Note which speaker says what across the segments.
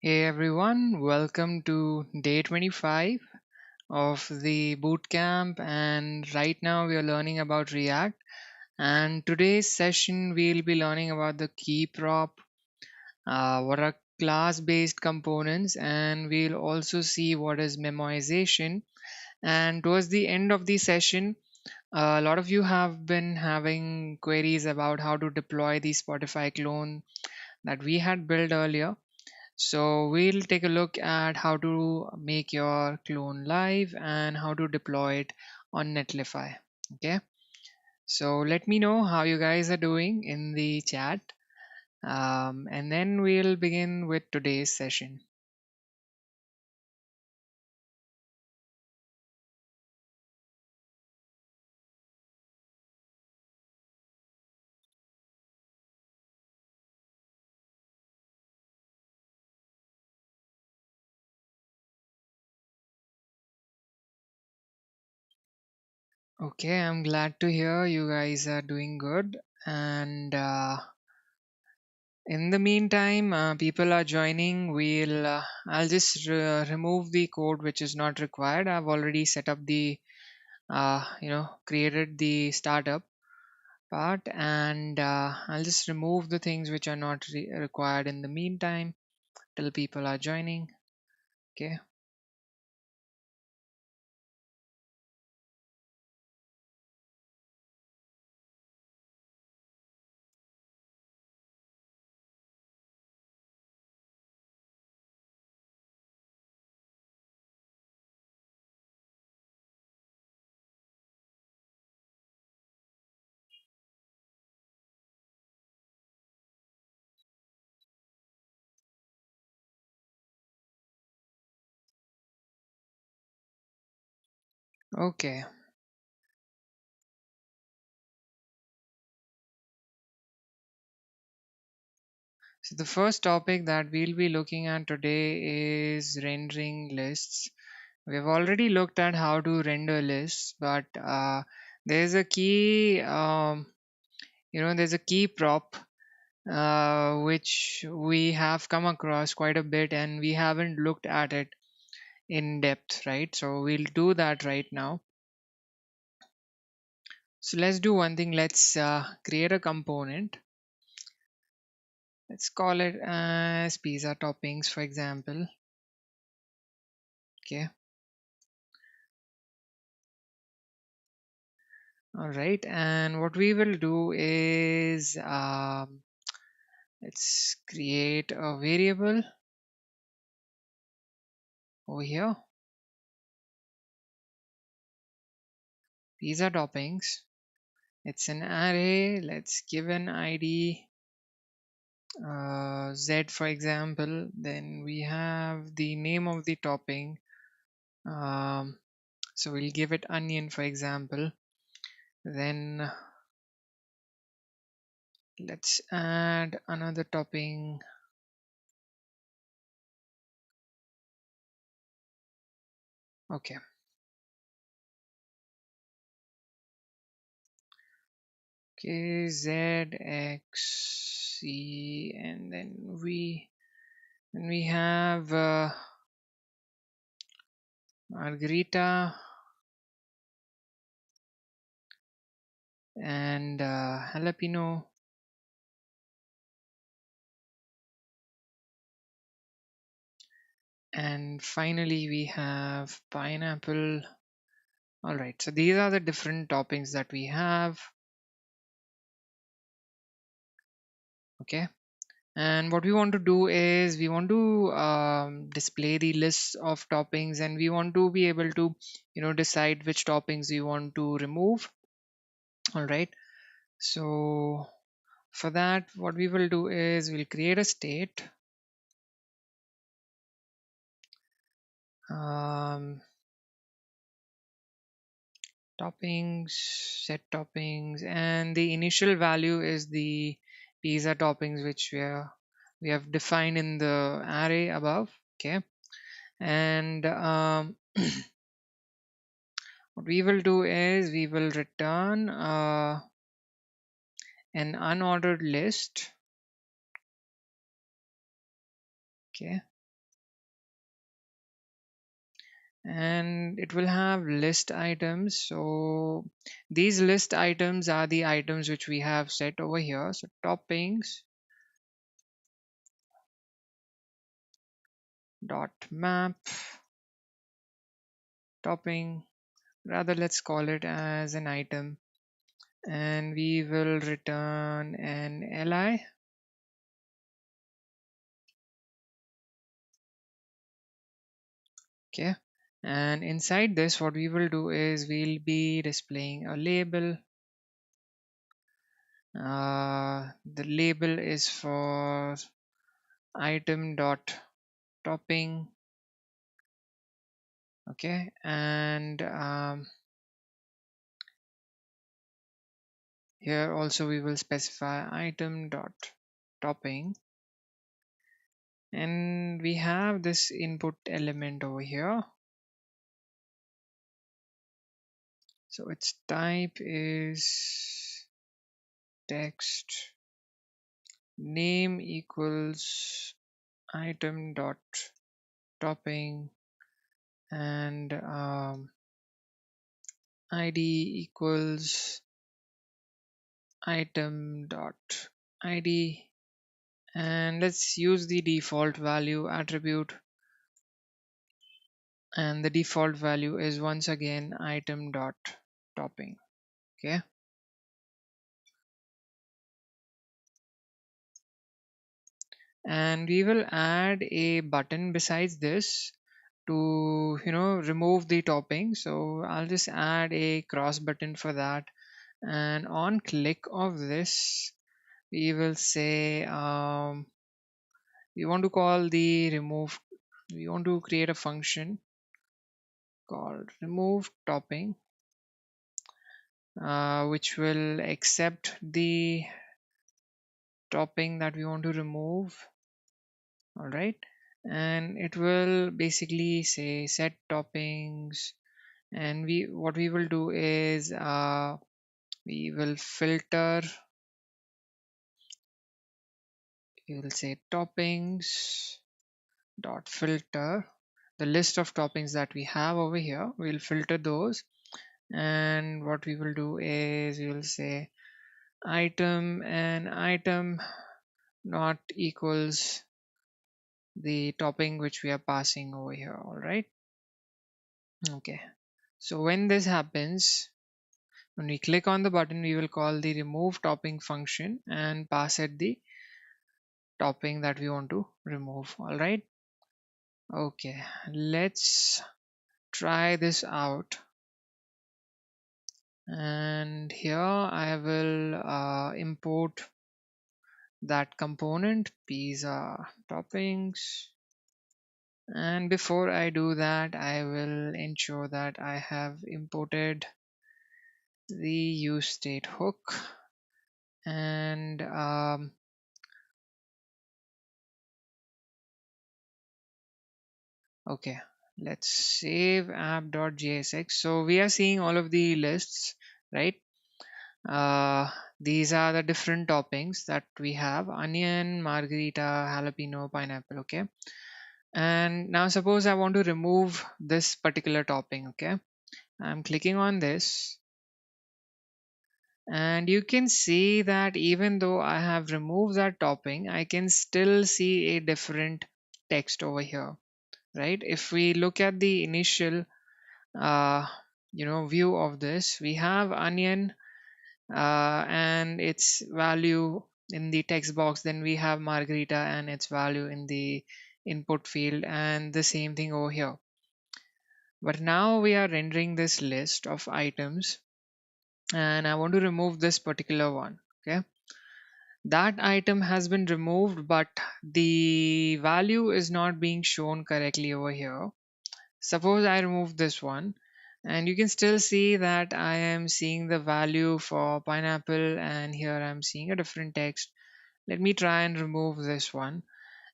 Speaker 1: Hey everyone, welcome to day 25 of the bootcamp. And right now we are learning about React. And today's session we'll be learning about the key prop, what are class based components, and we'll also see what is memoization. And towards the end of the session, a lot of you have been having queries about how to deploy the Spotify clone that we had built earlier. So we'll take a look at how to make your clone live and how to deploy it on Netlify. Okay. So let me know how you guys are doing in the chat. And then we'll begin with today's session. Okay, I'm glad to hear you guys are doing good. And in the meantime, people are joining. I'll just remove the code which is not required. I've already set up the created the startup part, and I'll just remove the things which are not required in the meantime till people are joining. Okay. Okay, so the first topic that we'll be looking at today is rendering lists. We've already looked at how to render lists, but there's a key there's a key prop which we have come across quite a bit and we haven't looked at it in depth, right? So we'll do that right now. So let's do one thing. Let's create a component. Let's call it as pizza toppings, for example. Okay. All right. And what we will do is let's create a variable over here. Pizza toppings. It's an array. Let's give an ID Z, for example. Then we have the name of the topping. Um, so we'll give it onion, for example. Then let's add another topping. Okay. Okay, Z, X, C, and then we have margarita and jalapeno. And finally we have pineapple. All right, so these are the different toppings that we have. Okay. And what we want to do is we want to display the list of toppings, and we want to be able to decide which toppings we want to remove. All right, so for that what we will do is we'll create a state, um, toppings, set toppings, and the initial value is the pizza toppings which we have defined in the array above. Okay. And what we will do is we will return an unordered list. Okay. and it will have list items. So these list items are the items which we have set over here. So toppings dot map topping, rather let's call it as an item, and we will return an li. Okay, and inside this what we will do is we'll be displaying a label. The label is for item dot topping. Okay, and here also we will specify item dot topping, and we have this input element over here. So its type is text, name equals item dot topping, and id equals item dot id, and let's use the default value attribute, and the default value is once again item dot topping. Okay, and we will add a button besides this to remove the topping. So I'll just add a cross button for that, and on click of this we will say we want to call the remove, we want to create a function called remove topping, which will accept the topping that we want to remove. All right, and it will basically say set toppings, and we what we will do is we will filter, we will say toppings dot filter, the list of toppings that we have over here, we'll filter those, and what we will do is we will say item, and item not equals the topping which we are passing over here. All right, okay, so when this happens, when we click on the button, we will call the remove topping function and pass it the topping that we want to remove. All right, okay, let's try this out, and here I will import that component pizza toppings, and before I do that I will ensure that I have imported the use state hook, and okay, let's save app.jsx. So we are seeing all of the lists, right? uh, these are the different toppings that we have: onion, margarita, jalapeno, pineapple. Okay, and now suppose I want to remove this particular topping. Okay, I'm clicking on this, and you can see that even though I have removed that topping, I can still see a different text over here, right? If we look at the initial uh, view of this, we have onion and its value in the text box, then we have margarita and its value in the input field, and the same thing over here. But now we are rendering this list of items, and I want to remove this particular one. Okay, that item has been removed, but the value is not being shown correctly over here. Suppose I remove this one, and you can still see that I am seeing the value for pineapple, and here I'm seeing a different text. Let me try and remove this one,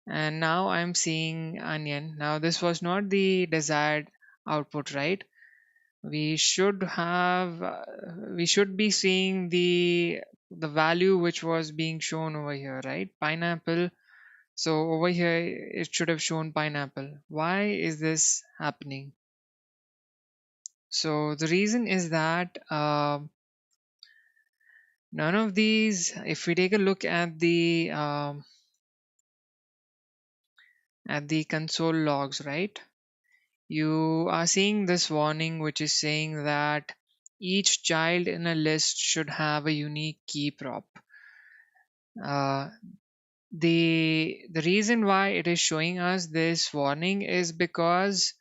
Speaker 1: and now I'm seeing onion. Now this was not the desired output, right? We should have we should be seeing the value which was being shown over here, right? Pineapple. So over here it should have shown pineapple. Why is this happening? So the reason is that none of these, if we take a look at the console logs, right? You are seeing this warning which is saying that each child in a list should have a unique key prop. Uh, the reason why it is showing us this warning is because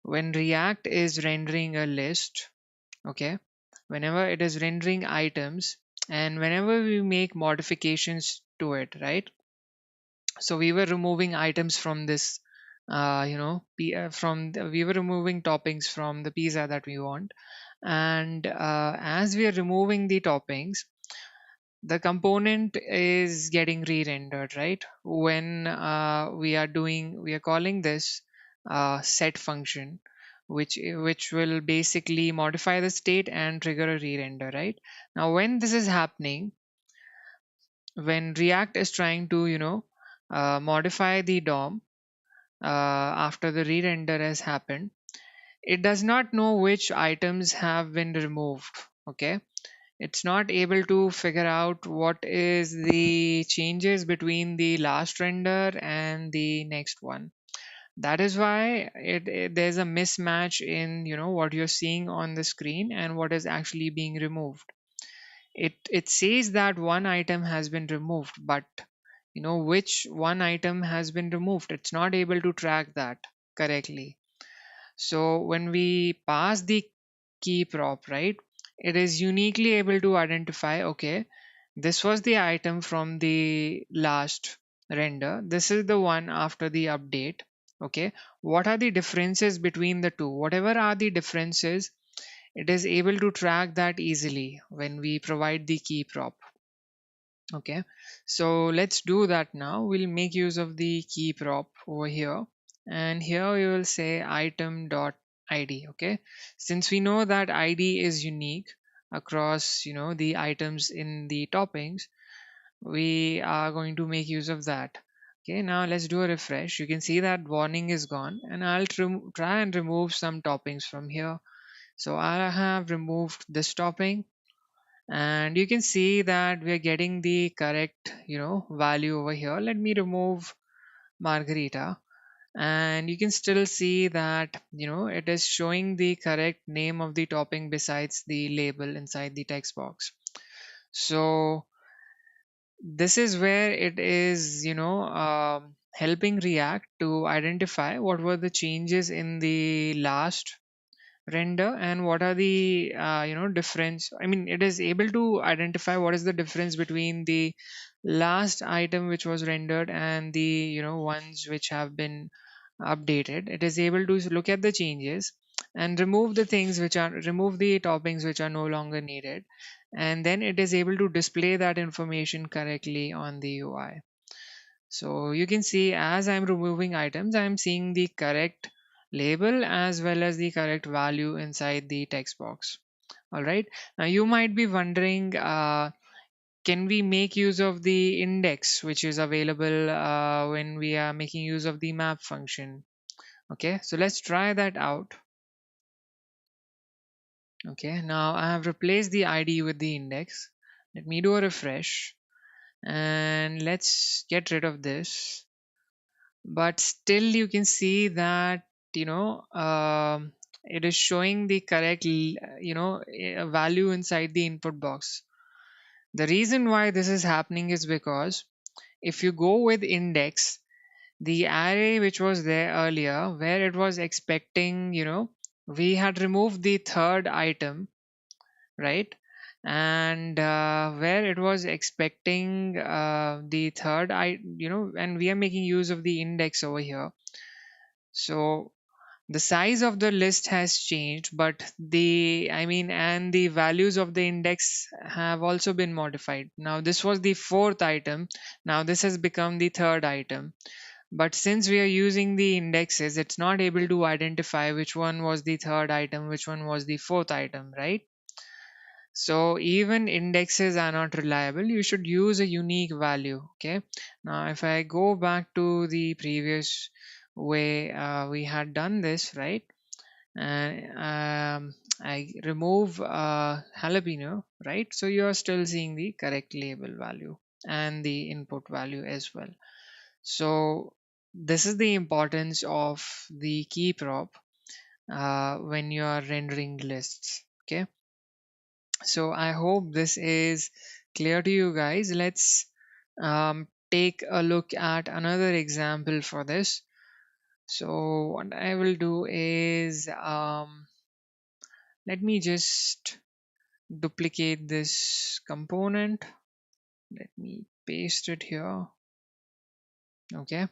Speaker 1: when React is rendering a list, okay, whenever it is rendering items and whenever we make modifications to it, right? So we were removing items from this we were removing toppings from the pizza that we want, and as we are removing the toppings, the component is getting re-rendered, right? When we are calling this set function, which will basically modify the state and trigger a re-render, right? Now when this is happening, when React is trying to modify the DOM after the re-render has happened, it does not know which items have been removed. Okay, it's not able to figure out what is the changes between the last render and the next one. That is why there's a mismatch in what you're seeing on the screen and what is actually being removed. It says that one item has been removed, but which one item has been removed, it's not able to track that correctly. So when we pass the key prop, right, it is uniquely able to identify, okay, this was the item from the last render, this is the one after the update. Okay, what are the differences between the two? Whatever are the differences, it is able to track that easily when we provide the key prop. Okay, so let's do that now. We'll make use of the key prop over here, and here we will say item dot id. Okay, since we know that id is unique across the items in the toppings, we are going to make use of that. Okay, now let's do a refresh. You can see that warning is gone, and I'll try and remove some toppings from here. So I have removed this topping, and you can see that we are getting the correct value over here. Let me remove margarita, and you can still see that it is showing the correct name of the topping besides the label inside the text box. So this is where it is helping React to identify what were the changes in the last render and what are the difference. I mean, it is able to identify what is the difference between the last item which was rendered and the ones which have been updated. It is able to look at the changes and remove the toppings which are no longer needed, and then it is able to display that information correctly on the UI. So you can see, as I'm removing items, I'm seeing the correct label as well as the correct value inside the text box. All right. Now you might be wondering, can we make use of the index which is available when we are making use of the map function? Okay, so let's try that out. Okay, now I have replaced the ID with the index. Let me do a refresh and let's get rid of this. But still you can see that it is showing the correct value inside the input box. The reason why this is happening is because if you go with index, the array which was there earlier where it was expecting we had removed the third item, right? And where it was expecting the third and we are making use of the index over here. So the size of the list has changed, but and the values of the index have also been modified. Now this was the fourth item, now this has become the third item. But since we are using the indexes, it's not able to identify which one was the third item, which one was the fourth item, right? So even indexes are not reliable. You should use a unique value. Okay, now if I go back to the previous way we had done this, right? and I remove jalapeno, right? So you are still seeing the correct label value and the input value as well. So this is the importance of the key prop when you are rendering lists. Okay, so I hope this is clear to you guys. Let's take a look at another example for this. So what I will do is let me just duplicate this component. Let me paste it here. Okay,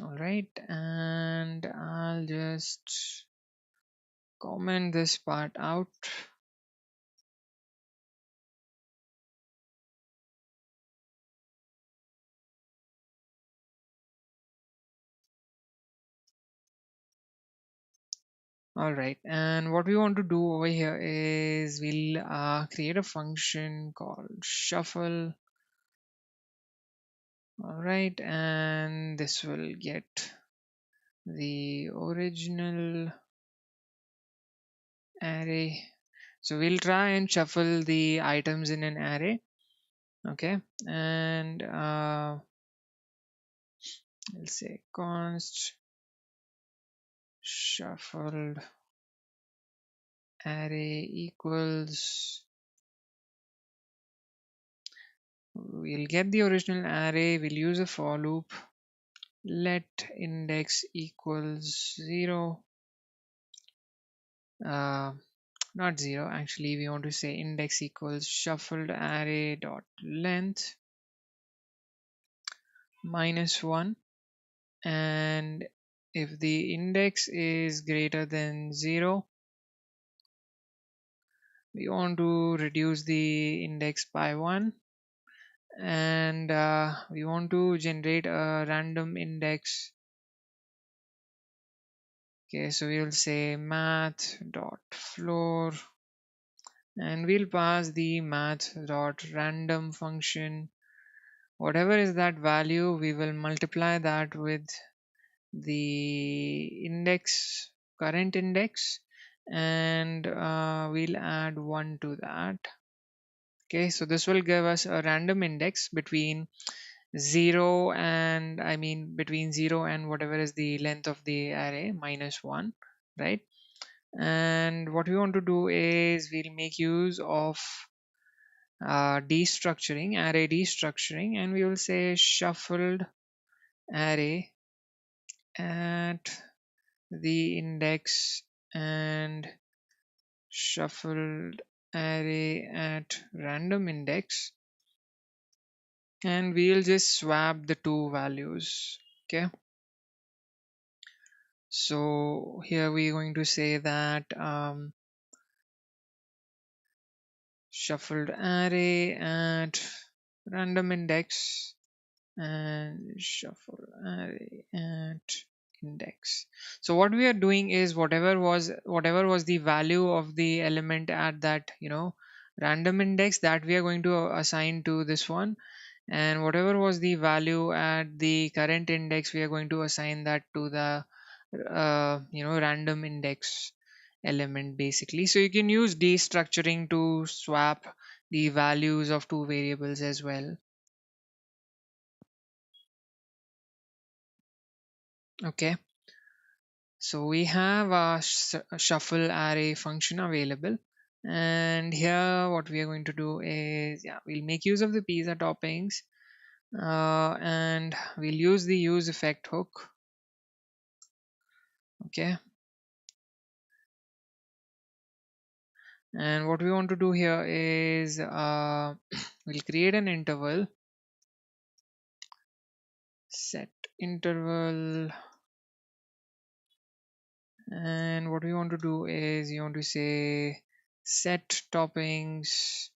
Speaker 1: all right, and I'll just comment this part out. All right, and what we want to do over here is we'll create a function called shuffle. All right, and this will get the original array. So we'll try and shuffle the items in an array. Okay, and I'll say const shuffled array equals, we'll get the original array, we'll use a for loop, let index equals 0, uh, not 0, actually we want to say index equals shuffled array dot length minus 1, and if the index is greater than 0, we want to reduce the index by 1, and we want to generate a random index. Okay, so we'll say math dot floor, and we'll pass the math dot random function. Whatever is that value, we will multiply that with the index, current index, and we'll add 1 to that. Okay, so this will give us a random index between 0 and, I mean between 0 and whatever is the length of the array minus 1, right? And what we want to do is we'll make use of destructuring, array destructuring, and we will say shuffled array at the index and shuffled array at random index, and we'll just swap the two values. Okay, so here we're going to say that shuffled array at random index and shuffle array at index. So what we are doing is whatever was the value of the element at that, random index, that we are going to assign to this one, and whatever was the value at the current index, we are going to assign that to the random index element basically. So you can use destructuring to swap the values of two variables as well. Okay, so we have a shuffle array function available, and here what we are going to do is, yeah, we'll make use of the pizza toppings, and we'll use the use effect hook. Okay, and what we want to do here is we'll create an interval, set interval, and what we want to do is you want to say set toppings.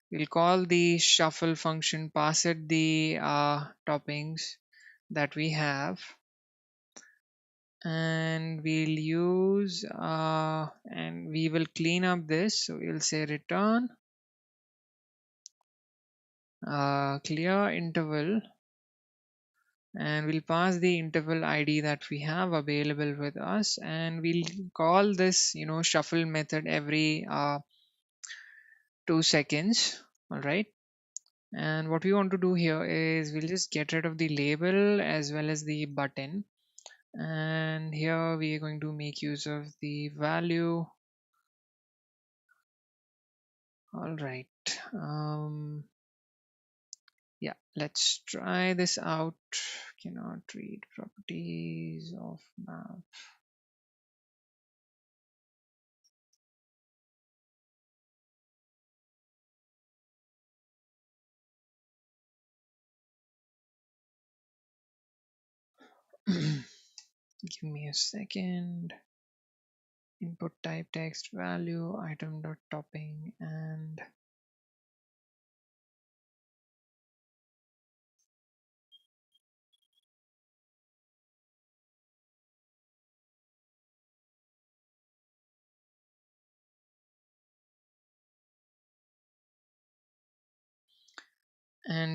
Speaker 1: We'll call the shuffle function, pass it the toppings that we have, and we'll use and we will clean up this. So we'll say return clear interval, and we'll pass the interval id that we have available with us, and we'll call this shuffle method every 2 seconds. All right. And what we want to do here is we'll just get rid of the label as well as the button, and here we are going to make use of the value. All right. Yeah, let's try this out. Cannot read properties of map. Give me a second. Input type text value item dot topping, and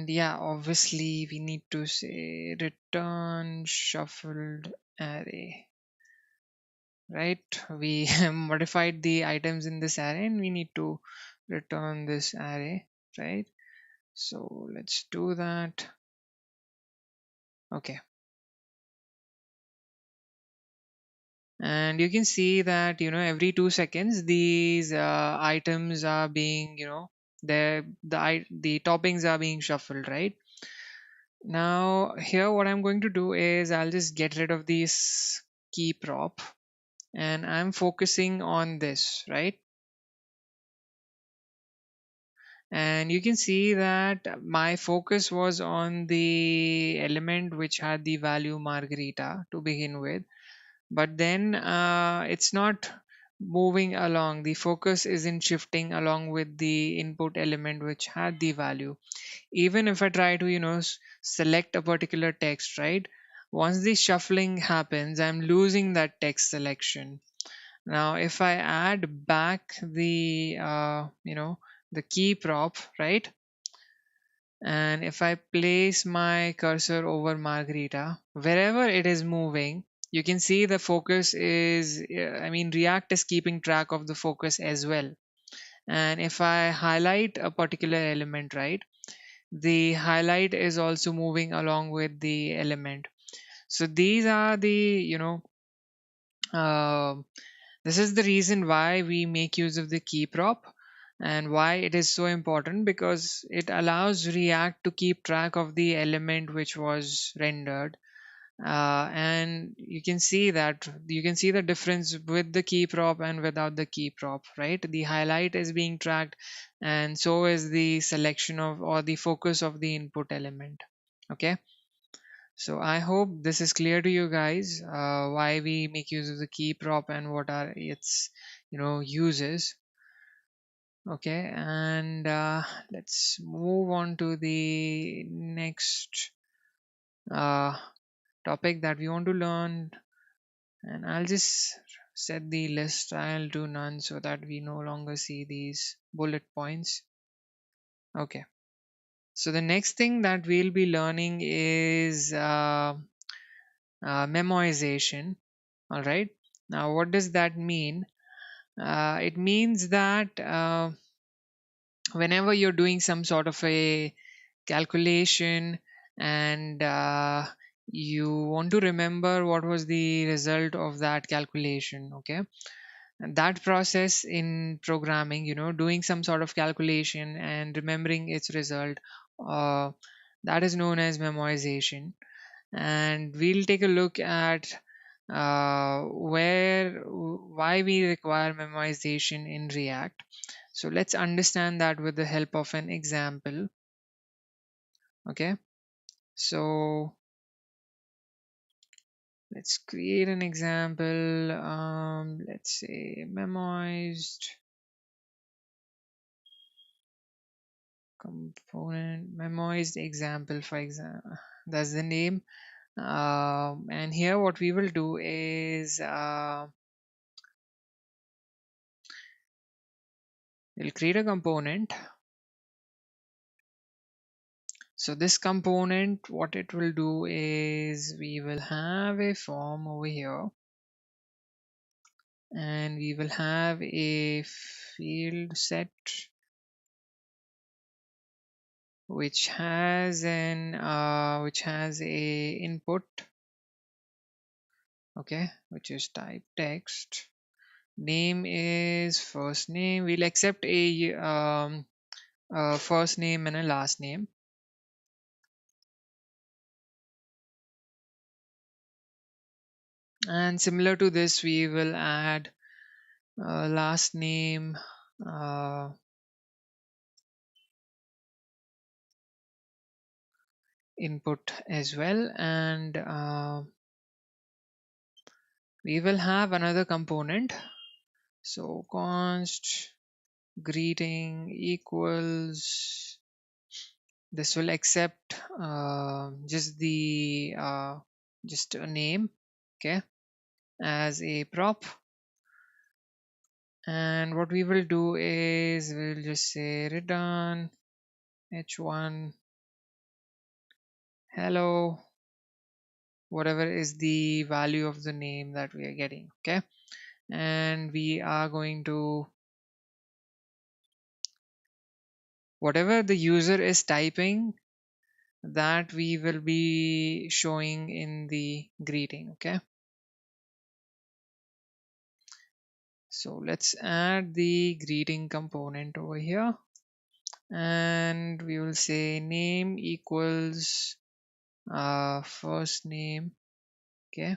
Speaker 1: yeah, obviously we need to say return shuffled array, right? We modified the items in this array and we need to return this array, right? So let's do that. Okay. And you can see that every 2 seconds these items are being the toppings are being shuffled, right? Now here what I'm going to do is I'll just get rid of this key prop, and I'm focusing on this, right? And you can see that my focus was on the element which had the value margarita to begin with, but then it's not moving along. The focus isn't shifting along with the input element which had the value. Even if I try to select a particular text, right, once the shuffling happens, I'm losing that text selection. Now if I add back the the key prop, right, and if I place my cursor over margarita, wherever it is moving, you can see the focus is React is keeping track of the focus as well. And if I highlight a particular element, right, the highlight is also moving along with the element. So these are the um this is the reason why we make use of the key prop, and why it is so important, because it allows React to keep track of the element which was rendered. And you can see the difference with the key prop and without the key prop, right? The highlight is being tracked, and so is the selection of, or the focus of, the input element. Okay. So I hope this is clear to you guys, why we make use of the key prop and what are its uses. Okay, and let's move on to the next uh, topic that we want to learn, and I'll just set the list style to none so that we no longer see these bullet points. Okay, so the next thing that we'll be learning is memoization. All right. Now, what does that mean? It means that whenever you're doing some sort of a calculation, and you want to remember what was the result of that calculation, okay? And that process in programming, doing some sort of calculation and remembering its result, uh, that is known as memoization. And we'll take a look at why we require memoization in React. So let's understand that with the help of an example. Okay, so let's create an example. Let's say memoized component, memoized example, for example. That's the name. And here what we will do is we'll create a component. So this component, what it will do is we will have a form over here, and we will have a field set which has a input, okay, which is type text. Name is first name. We'll accept a first name and a last name. And similar to this, we will add last name, uh, input as well. And we will have another component. So const greeting equals, this will accept just a name, okay, as a prop. And what we will do is we'll just say return h1 hello, whatever is the value of the name that we are getting, okay. And we are going to, whatever the user is typing, that we will be showing in the greeting, okay. So let's add the greeting component over here, and we will say name equals first name, okay.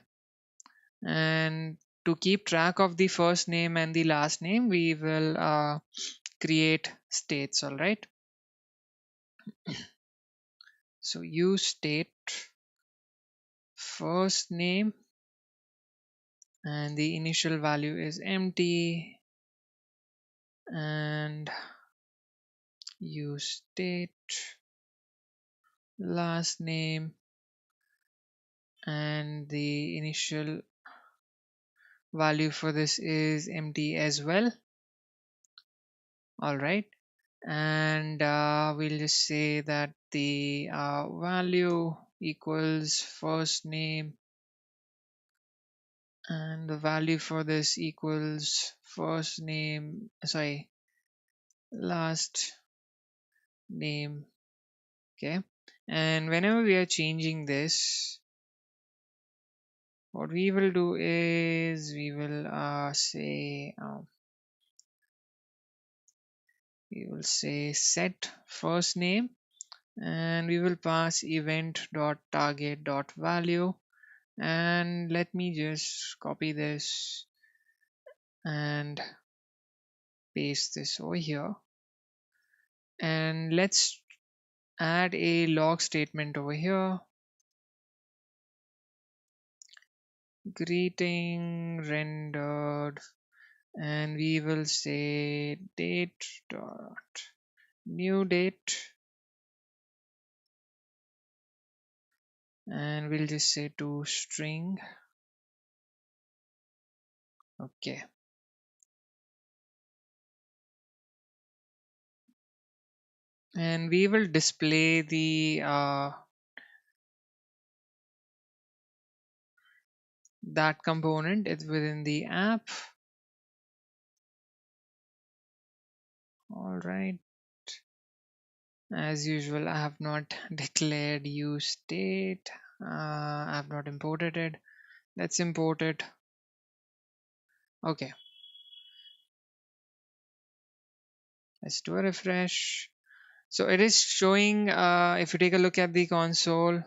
Speaker 1: And to keep track of the first name and the last name, we will create states. All right, so use state first name, and the initial value is empty, and use state last name, and the initial value for this is empty as well. All right, and we'll just say that the value equals first name, and the value for this equals first name, sorry, last name, okay. And whenever we are changing this, what we will do is we will say set first name, and we will pass event dot target dot value. And let me just copy this and paste this over here, and let's add a log statement over here. Greeting rendered, and we will say date dot new date, and we'll just say to string, okay. And we will display the that component is within the app. All right, as usual, I have not declared use state. I have not imported it. Let's import it. Okay, let's do a refresh. So it is showing, if you take a look at the console,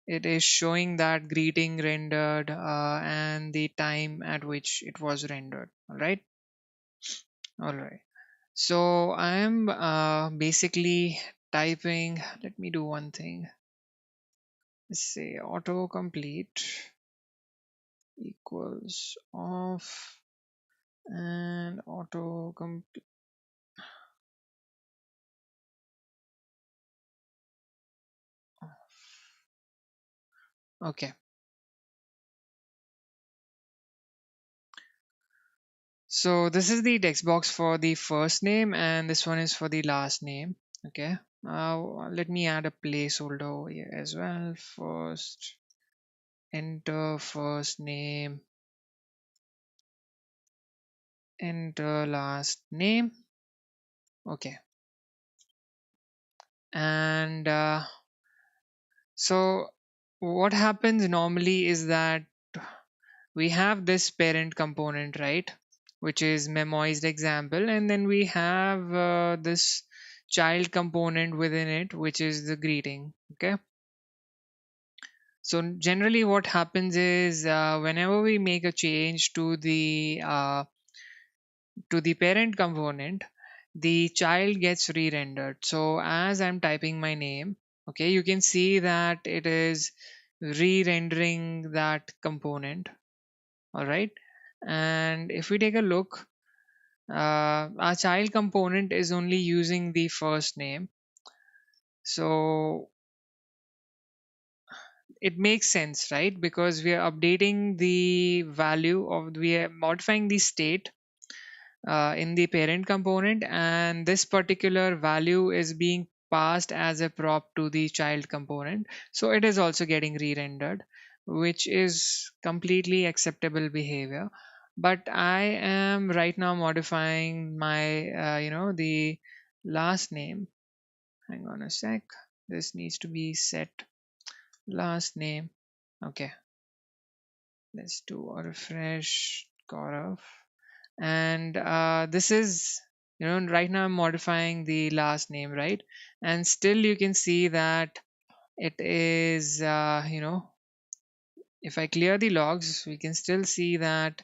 Speaker 1: it is showing that greeting rendered and the time at which it was rendered. All right, all right. So I am basically typing. Let me do one thing. Let's say autocomplete equals off, and autocomplete. Okay. So this is the text box for the first name, and this one is for the last name. Okay. Let me add a placeholder over here as well. First, enter first name, enter last name. Okay. And so what happens normally is that we have this parent component, right, which is memoized example, and then we have this child component within it, which is the greeting. Okay. So generally what happens is whenever we make a change to the parent component, the child gets re-rendered. So as I'm typing my name, okay, you can see that it is re-rendering that component. All right. And if we take a look, our child component is only using the first name. So it makes sense, right? Because we are updating the value of, we are modifying the state in the parent component, and this particular value is being passed as a prop to the child component, so it is also getting re-rendered, which is completely acceptable behavior. But I am right now modifying my the last name. Hang on a sec, this needs to be set last name. Okay, let's do a refresh, Gaurav. And this is, right now I'm modifying the last name, right? And still you can see that it is if I clear the logs, we can still see that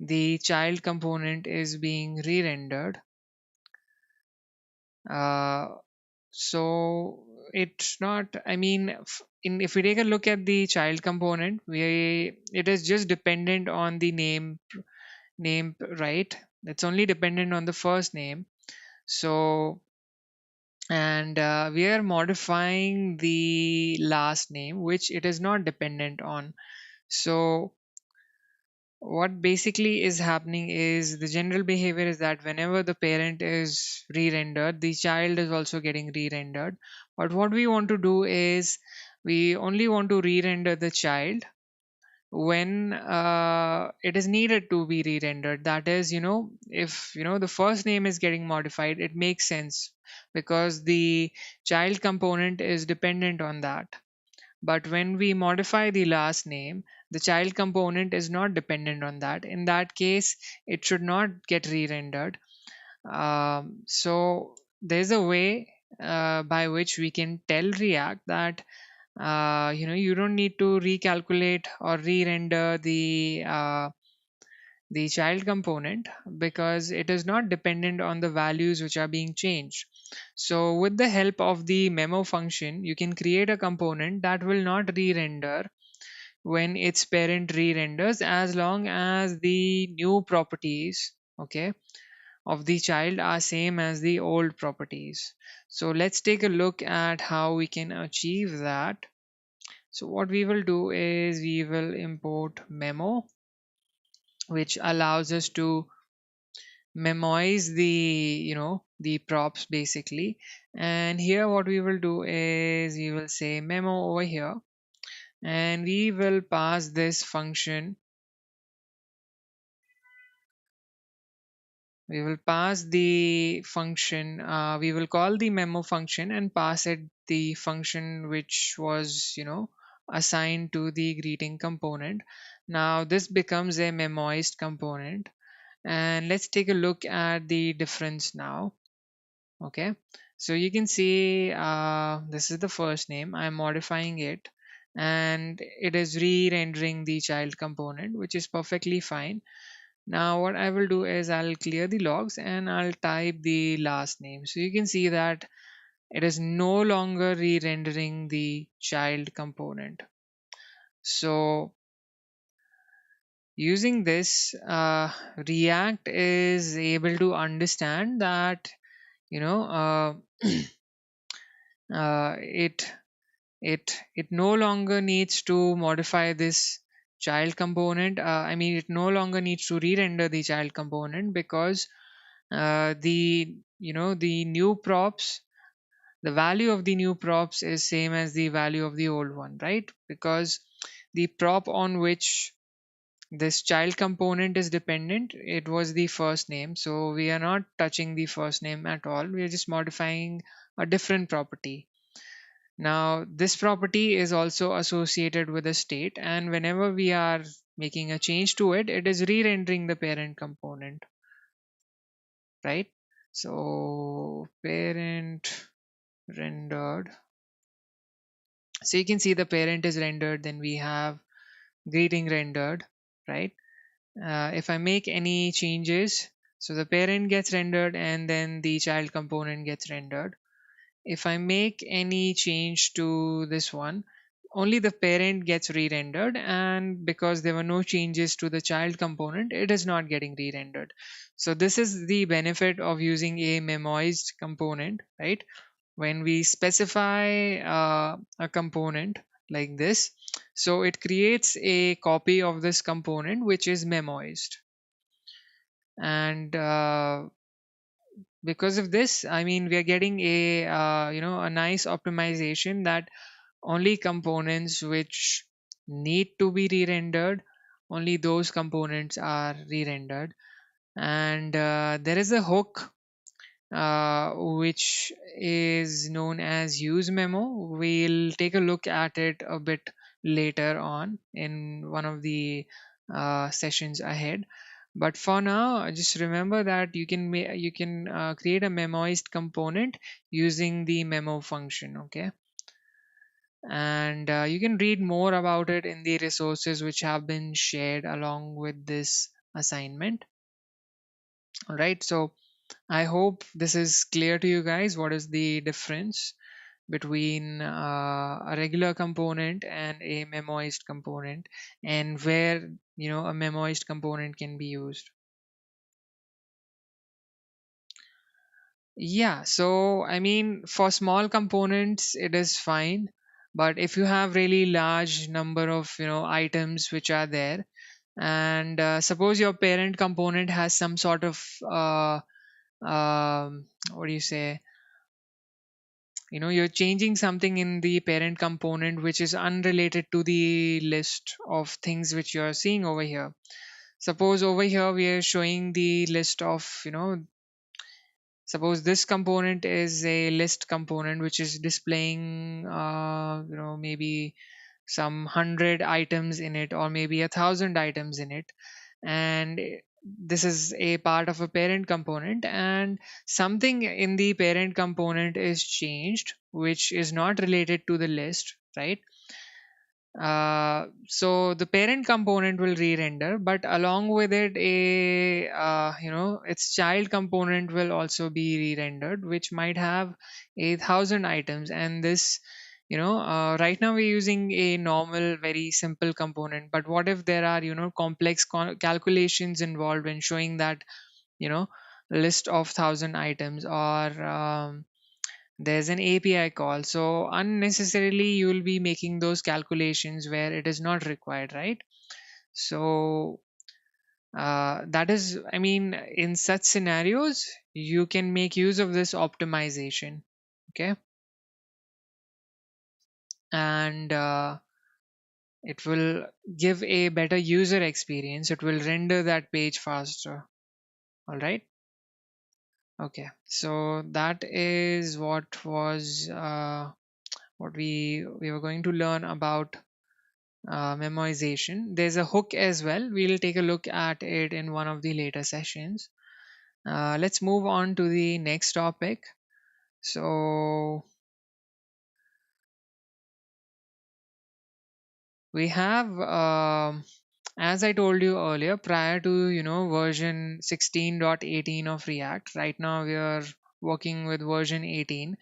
Speaker 1: the child component is being re-rendered. uh, so it's not, I mean, if we take a look at the child component, we it is just dependent on the name, right? It's only dependent on the first name. So, and we are modifying the last name, which it is not dependent on. So what basically is happening is, the general behavior is that whenever the parent is re-rendered, the child is also getting re-rendered. But what we want to do is, we only want to re-render the child when it is needed to be re-rendered. That is, if the first name is getting modified, it makes sense because the child component is dependent on that. But when we modify the last name, the child component is not dependent on that. In that case, it should not get re-rendered. So there's a way by which we can tell React that you don't need to recalculate or re-render the child component, because it is not dependent on the values which are being changed. So with the help of the memo function, you can create a component that will not re-render when its parent re-renders, as long as the new properties, okay, of the child are same as the old properties. So let's take a look at how we can achieve that. So what we will do is, we will import memo, which allows us to memoize the props basically. And here what we will do is, we will say memo over here, and we will pass this function. We will pass the function, we will call the memo function and pass it the function which was assigned to the greeting component. Now this becomes a memoized component, and let's take a look at the difference now. Okay, so you can see this is the first name, I'm modifying it, and it is re-rendering the child component, which is perfectly fine. Now what I will do is, I'll clear the logs and I'll type the last name. So you can see that it is no longer re-rendering the child component. So using this, React is able to understand that you know it it no longer needs to modify this child component. I mean, it no longer needs to re-render the child component, because the the new props the value of the new props is same as the value of the old one, right? Because the prop on which this child component is dependent, it was the first name, so we are not touching the first name at all. We are just modifying a different property. Now this property is also associated with a state, and whenever we are making a change to it, it is re-rendering the parent component, right? So parent rendered, so you can see the parent is rendered, then we have greeting rendered, right? If I make any changes, so the parent gets rendered and then the child component gets rendered. If I make any change to this one, only the parent gets re-rendered, and because there were no changes to the child component, it is not getting re-rendered. So this is the benefit of using a memoized component, right? When we specify a component like this, so it creates a copy of this component which is memoized. And because of this, I mean, we are getting a a nice optimization that only components which need to be re-rendered, only those components are re-rendered. And there is a hook which is known as use memo. We'll take a look at it a bit later on in one of the sessions ahead. But for now, just remember that you can create a memoized component using the memo function. Okay, and you can read more about it in the resources which have been shared along with this assignment. All right, so I hope this is clear to you guys. What is the difference between a regular component and a memoized component, and where a memoized component can be used? Yeah, so I mean, for small components, it is fine. But if you have really large number of items which are there, and suppose your parent component has some sort of what do you say, you're changing something in the parent component which is unrelated to the list of things which you're seeing over here. Suppose over here we are showing the list of suppose this component is a list component which is displaying maybe some 100 items in it, or maybe 1,000 items in it. And this is a part of a parent component, and something in the parent component is changed which is not related to the list, right? So the parent component will re-render, but along with it, a its child component will also be re-rendered, which might have 1,000 items. And this, right now we're using a normal, very simple component. But what if there are complex calculations involved when showing that you know list of 1,000 items, or there's an API call. So unnecessarily you will be making those calculations where it is not required, right? So that is, I mean, in such scenarios, you can make use of this optimization. Okay. And it will give a better user experience. It will render that page faster. All right. Okay. So that is what we were going to learn about memoization. There's a hook as well. We'll take a look at it in one of the later sessions. Let's move on to the next topic. So we have, as I told you earlier, prior to version 16.18 of React. Right now we are working with version 18.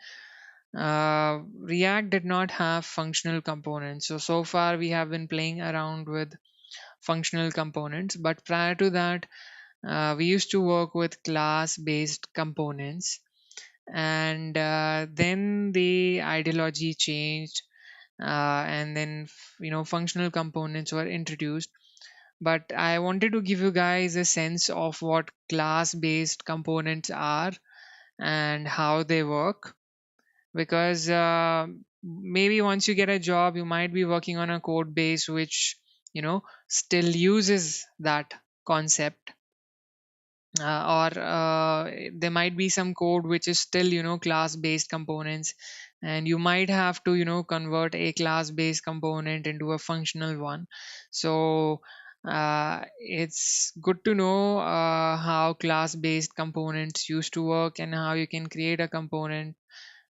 Speaker 1: React did not have functional components. So far we have been playing around with functional components, but prior to that, we used to work with class based components. And then the ideology changed, and then functional components were introduced. But I wanted to give you guys a sense of what class based components are and how they work. because maybe once you get a job, you might be working on a code base which still uses that concept, or there might be some code which is still class based components, and you might have to convert a class based component into a functional one. So it's good to know how class based components used to work and how you can create a component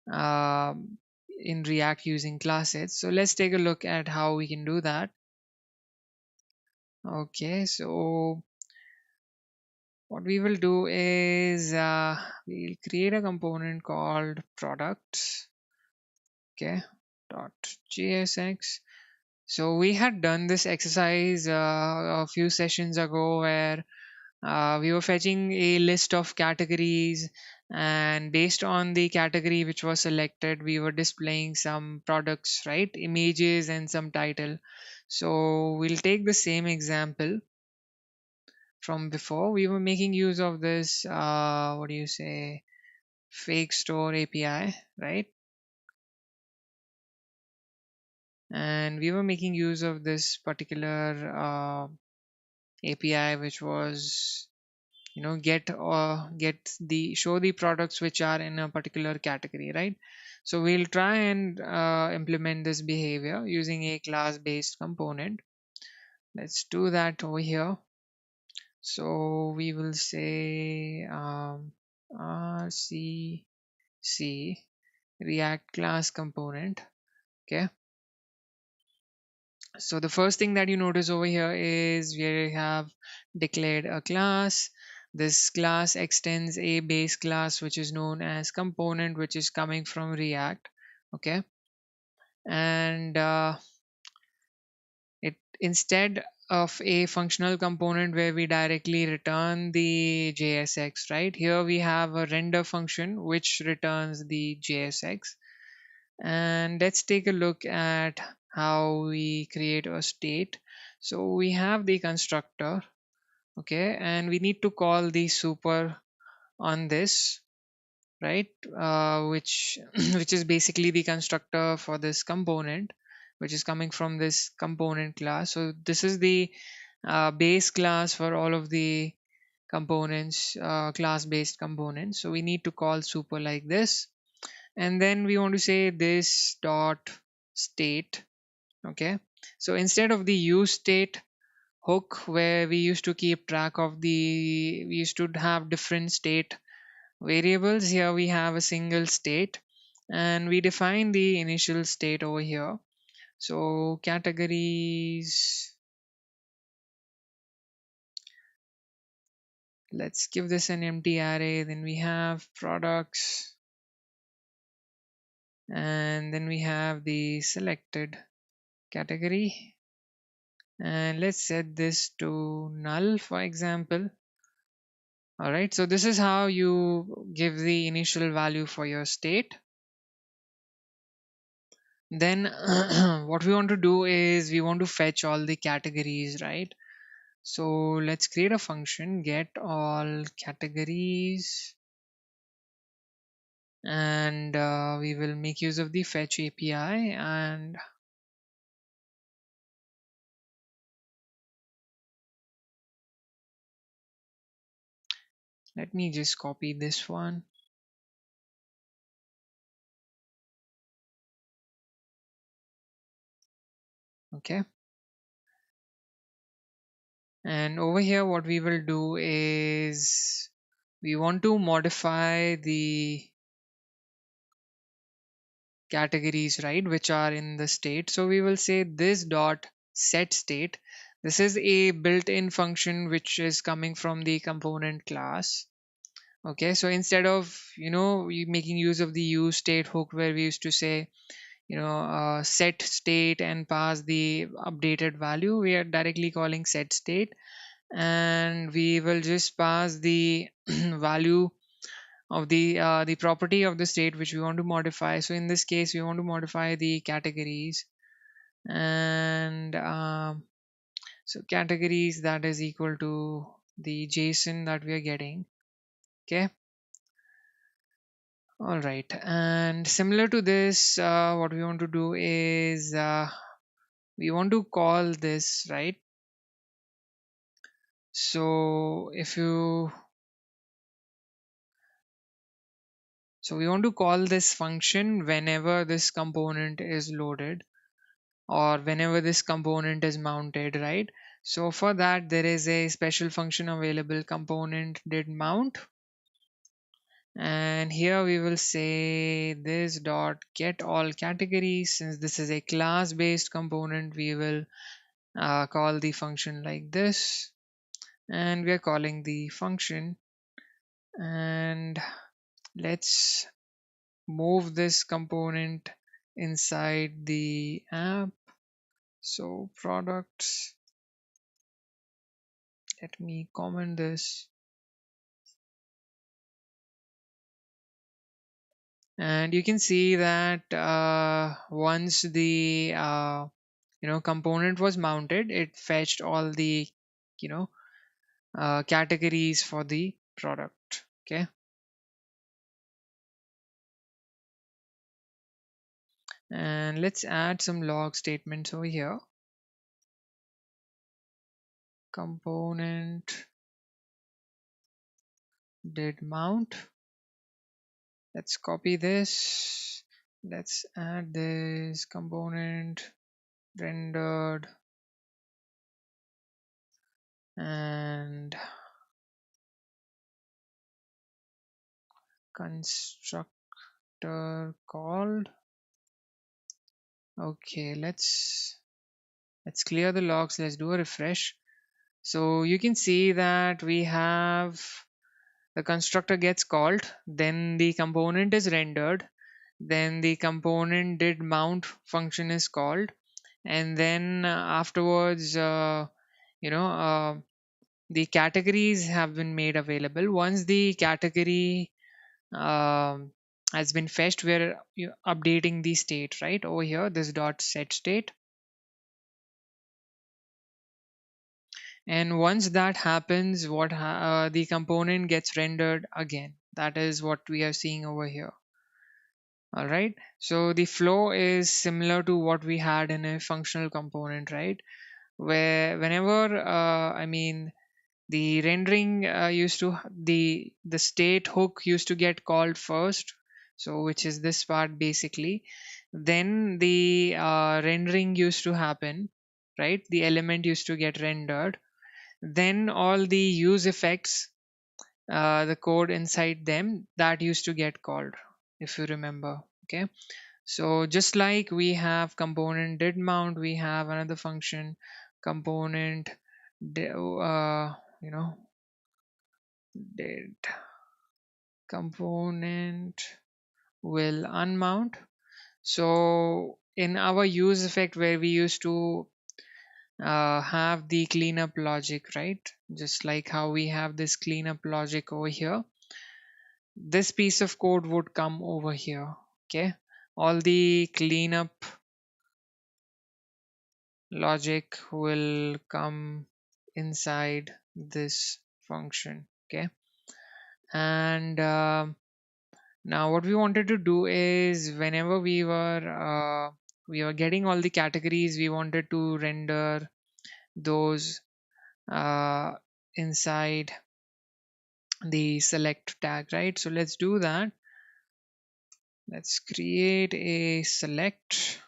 Speaker 1: in React using classes. So let's take a look at how we can do that. Okay, so what we will do is we'll create a component called products. Okay, dot .jsx. So we had done this exercise a few sessions ago where we were fetching a list of categories, and based on the category which was selected, we were displaying some products, right? Images and some title. So we'll take the same example from before. We were making use of this, what do you say, fake store API, right? And we were making use of this particular API, which was get the show the products which are in a particular category, right? So we'll try and implement this behavior using a class based component. Let's do that over here. So we will say rcc react class component. Okay, so the first thing that you notice over here is we have declared a class. This class extends a base class which is known as component, which is coming from React. Okay, and it instead of a functional component where we directly return the JSX, right? Here we have a render function which returns the JSX. And let's take a look at how we create a state. So we have the constructor, okay, and we need to call the super on this, right? Which which is basically the constructor for this component, which is coming from this component class. So this is the base class for all of the components, class based components. So we need to call super like this, and then we want to say this dot state. Okay, so instead of the use state hook where we used to keep track of the we used to have different state variables, here we have a single state, and we define the initial state over here. So categories, let's give this an empty array. Then we have products, and then we have the selected category, and let's set this to null, for example. All right, so this is how you give the initial value for your state. Then what we want to do is we want to fetch all the categories, right? So let's create a function get all categories, and we will make use of the fetch API. And let me just copy this one. Okay, and over here what we will do is we want to modify the categories, right, which are in the state. So we will say this dot set state. This is a built-in function which is coming from the component class. Okay, so instead of making use of the use state hook where we used to say set state and pass the updated value, we are directly calling set state, and we will just pass the value of the property of the state which we want to modify. So in this case we want to modify the categories, and so categories, that is equal to the JSON that we are getting. Okay, All right, and similar to this, what we want to do is we want to call this, right? So if you so we want to call this function whenever this component is loaded or whenever this component is mounted, right? So for that there is a special function available, component did mount, and here we will say this dot get all categories. Since this is a class based component, we will call the function like this, and we are calling the function, and let's move this component inside the app. So products, let me comment this, and you can see that once the component was mounted, it fetched all the you know categories for the product. Okay, and let's add some log statements over here. Component did mount. Let's copy this. Let's add this component rendered, and constructor called. Okay, let's clear the logs. Let's do a refresh. So you can see that we have the constructor gets called, then the component is rendered, then the component did mount function is called, and then afterwards the categories have been made available. Once the category um, has been fetched, we're updating the state right over here, this dot set state. And once that happens, the component gets rendered again. That is what we are seeing over here. All right, so the flow is similar to what we had in a functional component, right? Where whenever the rendering used to the state hook used to get called first, so which is this part basically. Then the rendering used to happen, right? The element used to get rendered, then all the use effects, the code inside them, that used to get called, if you remember. Okay, so just like we have component did mount, we have another function component you know did component will unmount. So in our use effect where we used to have the cleanup logic, right? Just like how we have this cleanup logic over here, this piece of code would come over here. Okay, all the cleanup logic will come inside this function. Okay, and now what we wanted to do is whenever we were getting all the categories, we wanted to render those uh, inside the select tag, right? So let's do that. Let's create a select,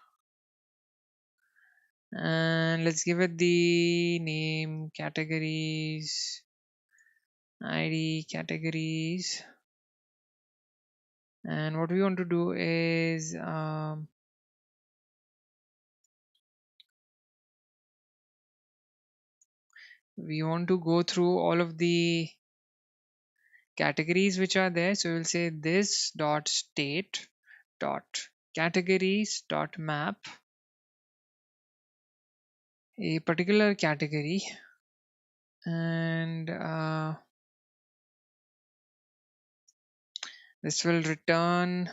Speaker 1: and let's give it the name categories, id categories. And what we want to do is we want to go through all of the categories which are there. So we'll say this dot state dot categories dot map a particular category, and this will return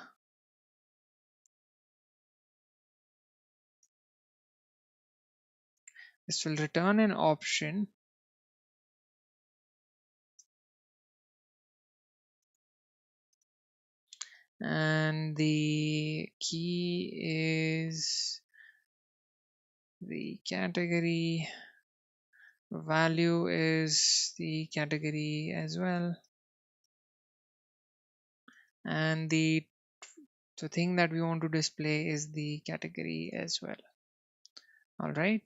Speaker 1: an option, and the key is the category, value is the category as well, and the thing that we want to display is the category as well. All right,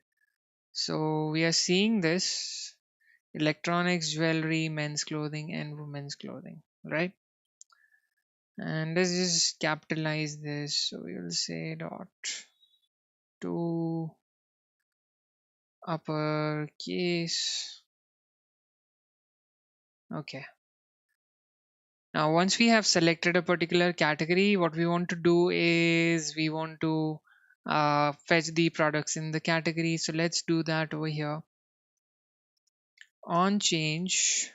Speaker 1: so we are seeing this: electronics, jewelry, men's clothing, and women's clothing, right? And let's just capitalize this. So we will say dot to uppercase. Okay. Now, once we have selected a particular category, what we want to do is we want to fetch the products in the category. So let's do that over here. On change,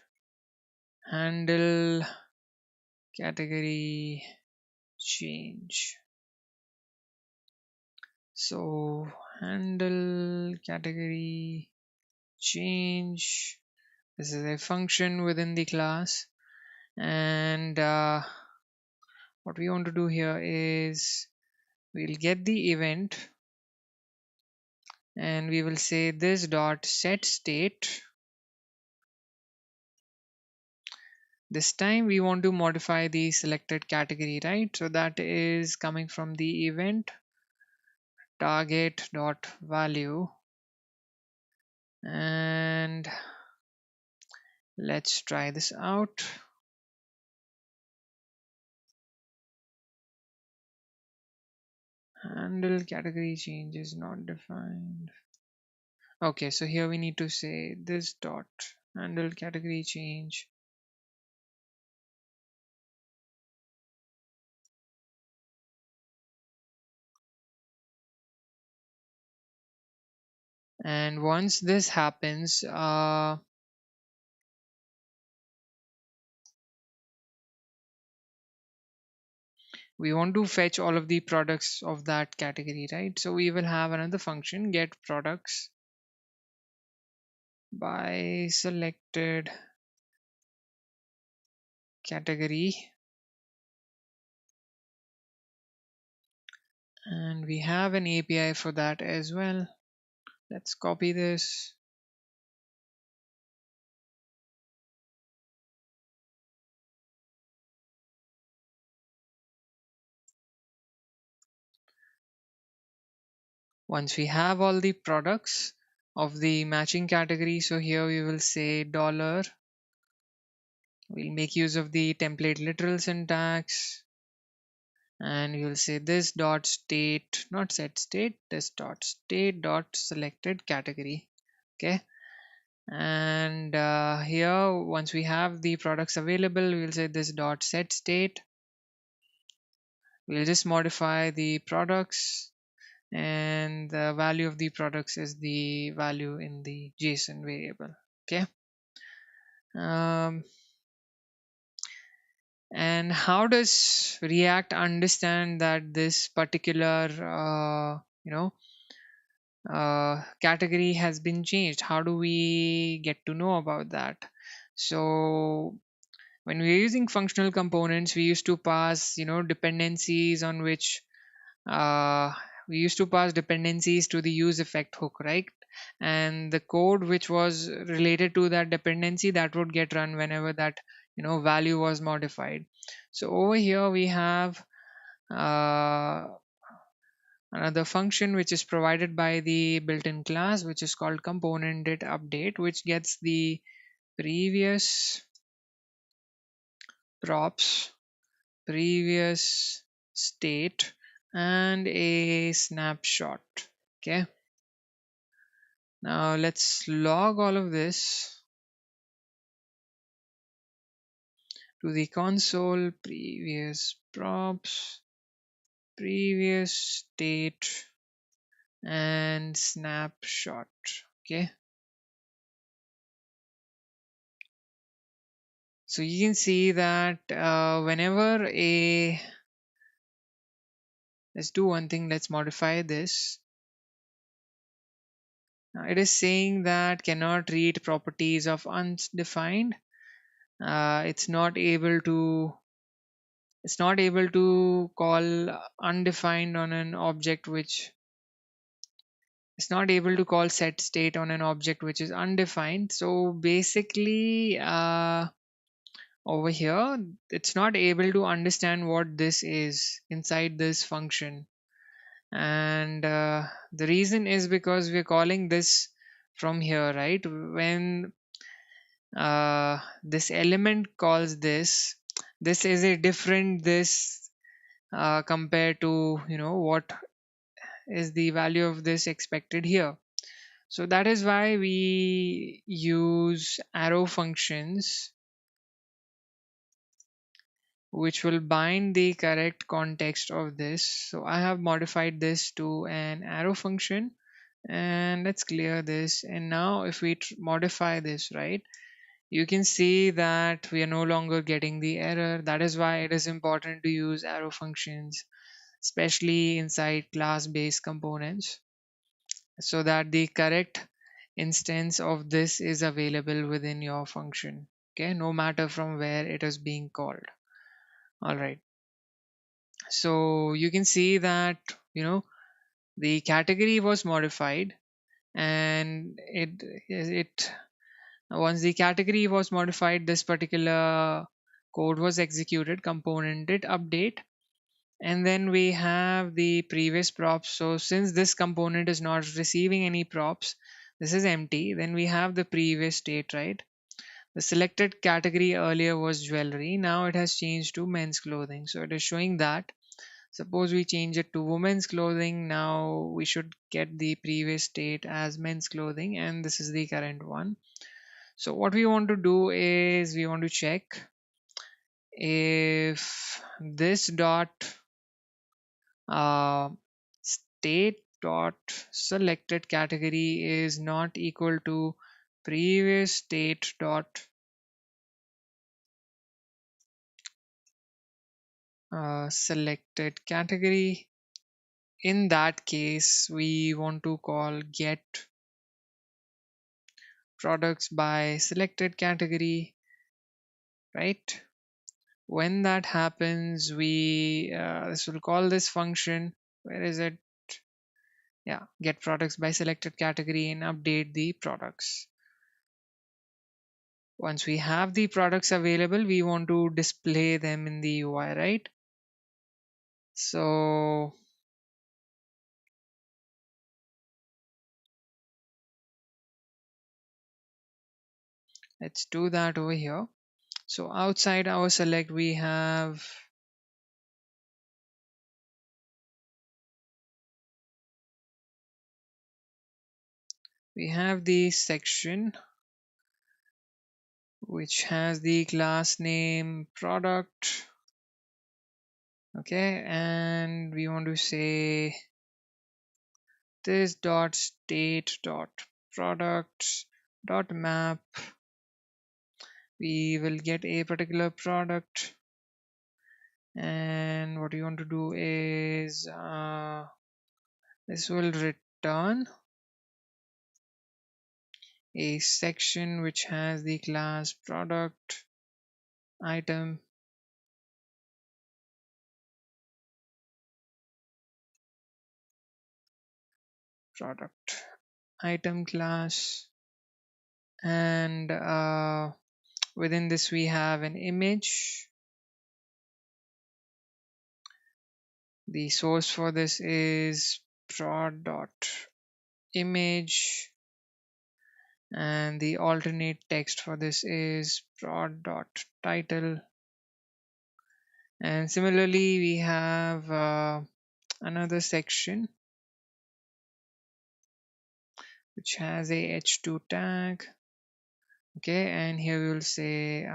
Speaker 1: handle category change. So handle category change. This is a function within the class, and what we want to do here is we'll get the event and we will say this dot set state. This time we want to modify the selected category, right? So that is coming from the event target dot value, and let's try this out. Handle category change is not defined. Okay, so here we need to say this dot handle category change. And once this happens, we want to fetch all of the products of that category, right? So we will have another function get products by selected category, and we have an API for that as well. Let's copy this. Once we have all the products of the matching category, so here we will say dollar. We'll make use of the template literal syntax, and we will say this dot state, not set state, this dot state dot selected category. Okay, and here once we have the products available, we'll say this dot set state. We'll just modify the products, and the value of the products is the value in the JSON variable. Okay, and how does React understand that this particular category has been changed? How do we get to know about that? So when we're using functional components, we used to pass dependencies on which uh, we used to pass dependencies to the use effect hook, right? And the code which was related to that dependency, that would get run whenever that value was modified. So over here we have uh, another function which is provided by the built-in class, which is called component did update, which gets the previous props, previous state, and a snapshot. Okay, now let's log all of this to the console. Previous props, previous state, and snapshot. Okay, so you can see that whenever a let's do one thing, let's modify this. Now it is saying that cannot read properties of undefined. It's not able to It's not able to call undefined on an object which it's not able to call set state on an object which is undefined. So basically, over here, it's not able to understand what this is inside this function. And the reason is because we're calling this from here, right? When this element calls this is a different this compared to, what is the value of this expected here. So that is why we use arrow functions which will bind the correct context of this. So I have modified this to an arrow function, and let's clear this. And now if we modify this, right, you can see that we are no longer getting the error. That is why it is important to use arrow functions, especially inside class-based components, so that the correct instance of this is available within your function. Okay, no matter from where it is being called. All right. So you can see that, the category was modified, and it once the category was modified, this particular code was executed, component did update, and then we have the previous props. So since this component is not receiving any props, this is empty, then we have the previous state, right? The selected category earlier was jewelry, now it has changed to men's clothing. So it is showing that, suppose we change it to women's clothing, now we should get the previous state as men's clothing, and this is the current one. So what we want to do is we want to check if this dot uh, state dot selected category is not equal to previous state dot selected category. In that case, we want to call get products by selected category, right? When that happens, we this will call this function. Where is it? Yeah, get products by selected category and update the products. Once we have the products available, we want to display them in the UI, right? So let's do that over here. So outside our select, we have the section which has the class name product. Okay, and we want to say this dot state dot product dot map. We will get a particular product, and what you want to do is this will return a section which has the class product item product item class, and within this we have an image. The source for this is prod dot image, and the alternate text for this is prod dot title. And similarly we have another section which has a h2 tag. Okay, and here we will say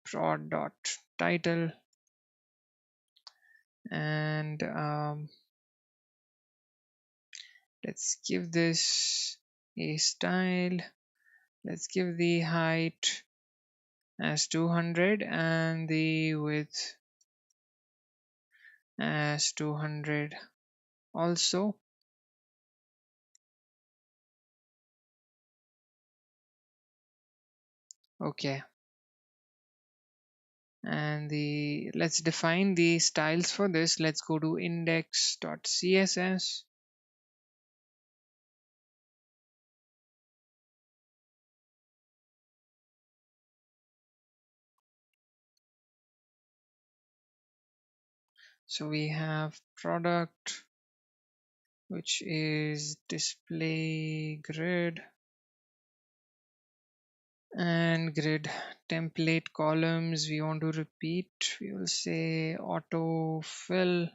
Speaker 1: prod dot title, and let's give this a style. Let's give the height as 200 and the width as 200 also. Okay, And the let's define the styles for this. Let's go to index.css. So we have product, which is display grid, and grid template columns we want to repeat. We will say auto fill,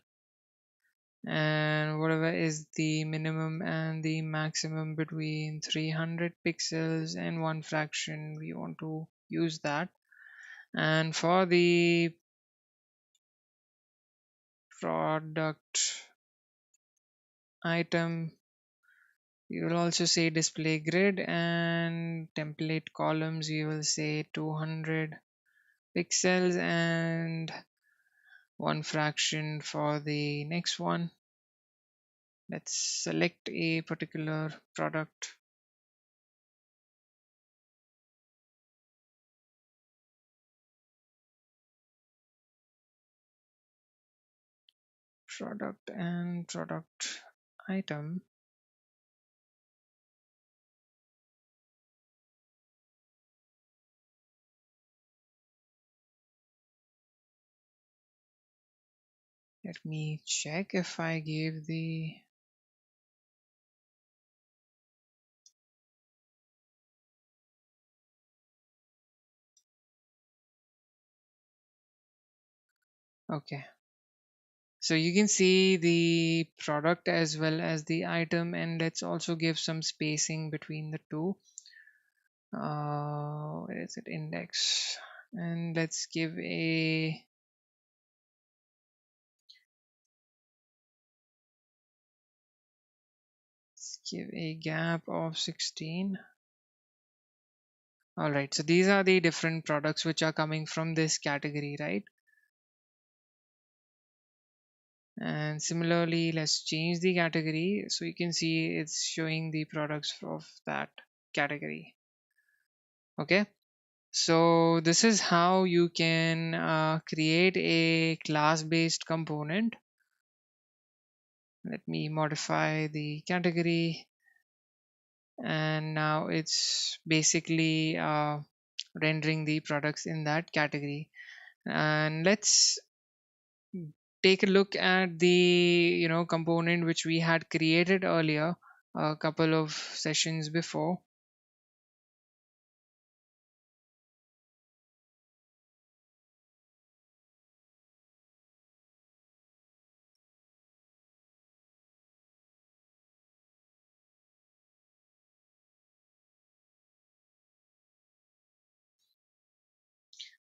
Speaker 1: and whatever is the minimum and the maximum between 300 pixels and one fraction, we want to use that. And for the product item, we will also say display grid, and template columns we will say 200 pixels and one fraction for the next one. Let's select a particular product. Product and product item. Let me check if I gave the okay. So you can see the product as well as the item, and let's also give some spacing between the two. Where is it? Index. And let's give a gap of 16. All right, so these are the different products which are coming from this category, right? And similarly, let's change the category so you can see it's showing the products of that category. Okay, so this is how you can create a class-based component. Let me modify the category, and now it's basically rendering the products in that category. And let's take a look at the component which we had created earlier a couple of sessions before.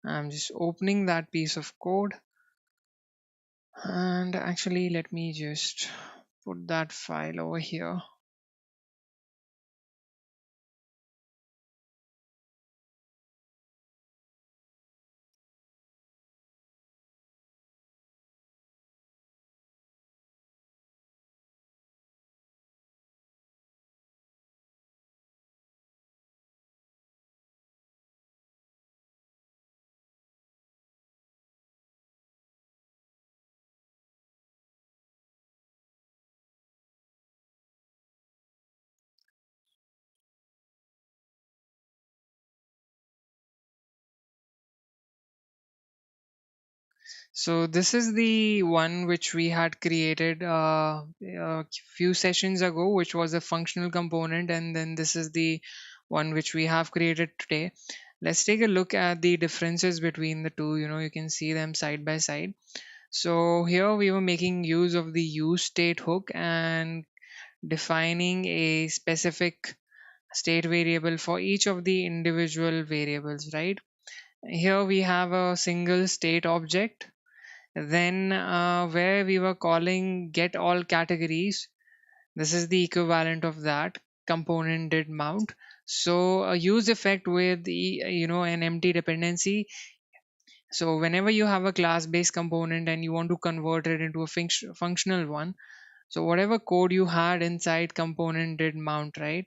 Speaker 1: I'm just opening that piece of code, and actually let me just put that file over here. So this is the one which we had created a few sessions ago, which was a functional component, and then this is the one which we have created today. Let's take a look at the differences between the two. You can see them side by side. So here we were making use of the use state hook and defining a specific state variable for each of the individual variables, right? Here we have a single state object. Then where we were calling get all categories, this is the equivalent of that component did mount. So a use effect with the, an empty dependency. So whenever you have a class based component and you want to convert it into a functional one, so whatever code you had inside component did mount, right?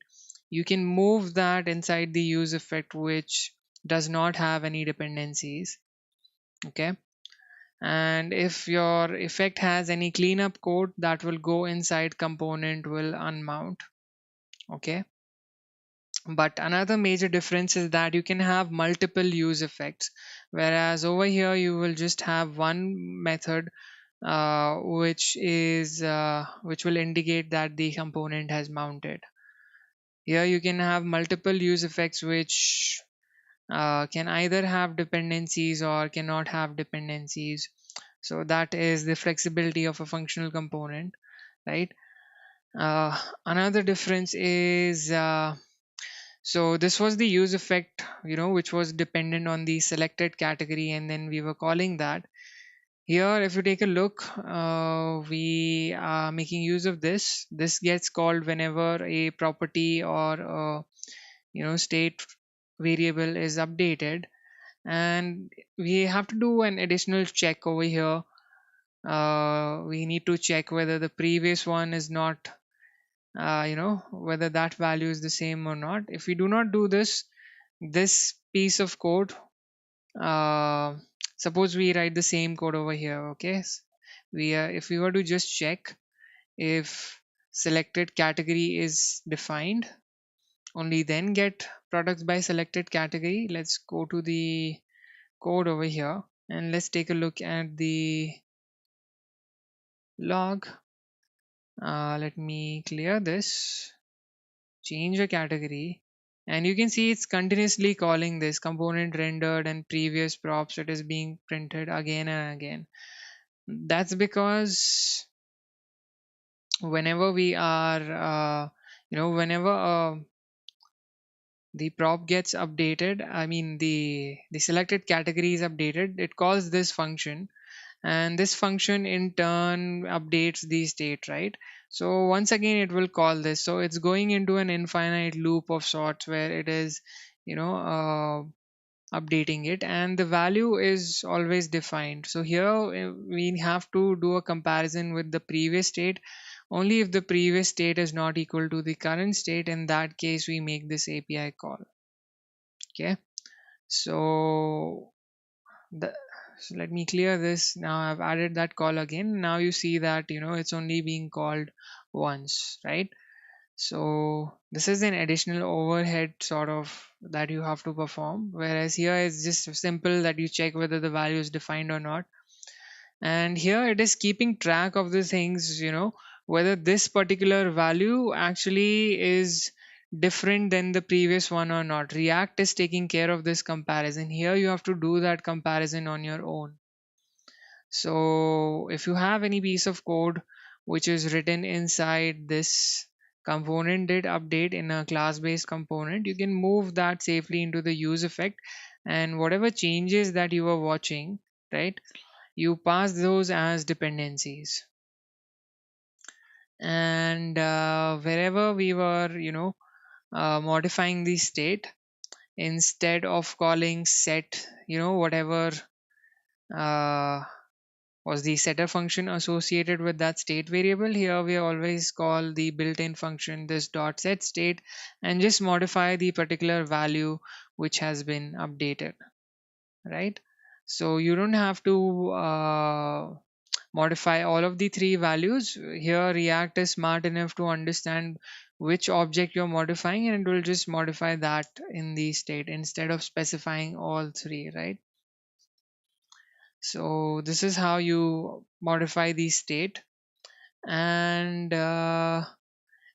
Speaker 1: You can move that inside the use effect which does not have any dependencies. Okay. And if your effect has any cleanup code, that will go inside component will unmount. Okay. But another major difference is that you can have multiple use effects, whereas over here you will just have one method, which will indicate that the component has mounted. Here you can have multiple use effects which can either have dependencies or cannot have dependencies. So that is the flexibility of a functional component, right? Another difference is so this was the use effect, which was dependent on the selected category, and then we were calling that. Here, if you take a look, we are making use of this. This gets called whenever a property or state variable is updated, and we have to do an additional check over here. We need to check whether the previous one is not, whether that value is the same or not. If we do not do this, this piece of code, uh, suppose we write the same code over here. Okay, if we were to just check if selected category is defined, only then get products by selected category. Let's go to the code over here and let's take a look at the log. Let me clear this, change a category, and you can see it's continuously calling this component rendered and previous props. It is being printed again and again. That's because whenever we are whenever the prop gets updated, I mean the selected category is updated, it calls this function, and this function in turn updates the state, right? So once again it will call this, so it's going into an infinite loop of sorts where it is you know uh, updating it, and the value is always defined. So here we have to do a comparison with the previous state. Only if the previous state is not equal to the current state, in that case we make this API call. Okay, so the so let me clear this. Now I've added that call again. Now you see that it's only being called once, right? So this is an additional overhead sort of that you have to perform, whereas here it's just simple that you check whether the value is defined or not. And here it is keeping track of the things, whether this particular value actually is different than the previous one or not. React is taking care of this comparison. Here you have to do that comparison on your own. So if you have any piece of code which is written inside this component did update in a class based component, you can move that safely into the use effect, and whatever changes that you are watching, right, you pass those as dependencies. And wherever we were modifying the state, instead of calling set whatever uh, was the setter function associated with that state variable, here we always call the built-in function this dot set state and just modify the particular value which has been updated, right? So you don't have to modify all of the three values. Here React is smart enough to understand which object you're modifying, and it will just modify that in the state instead of specifying all three, right? So this is how you modify the state. And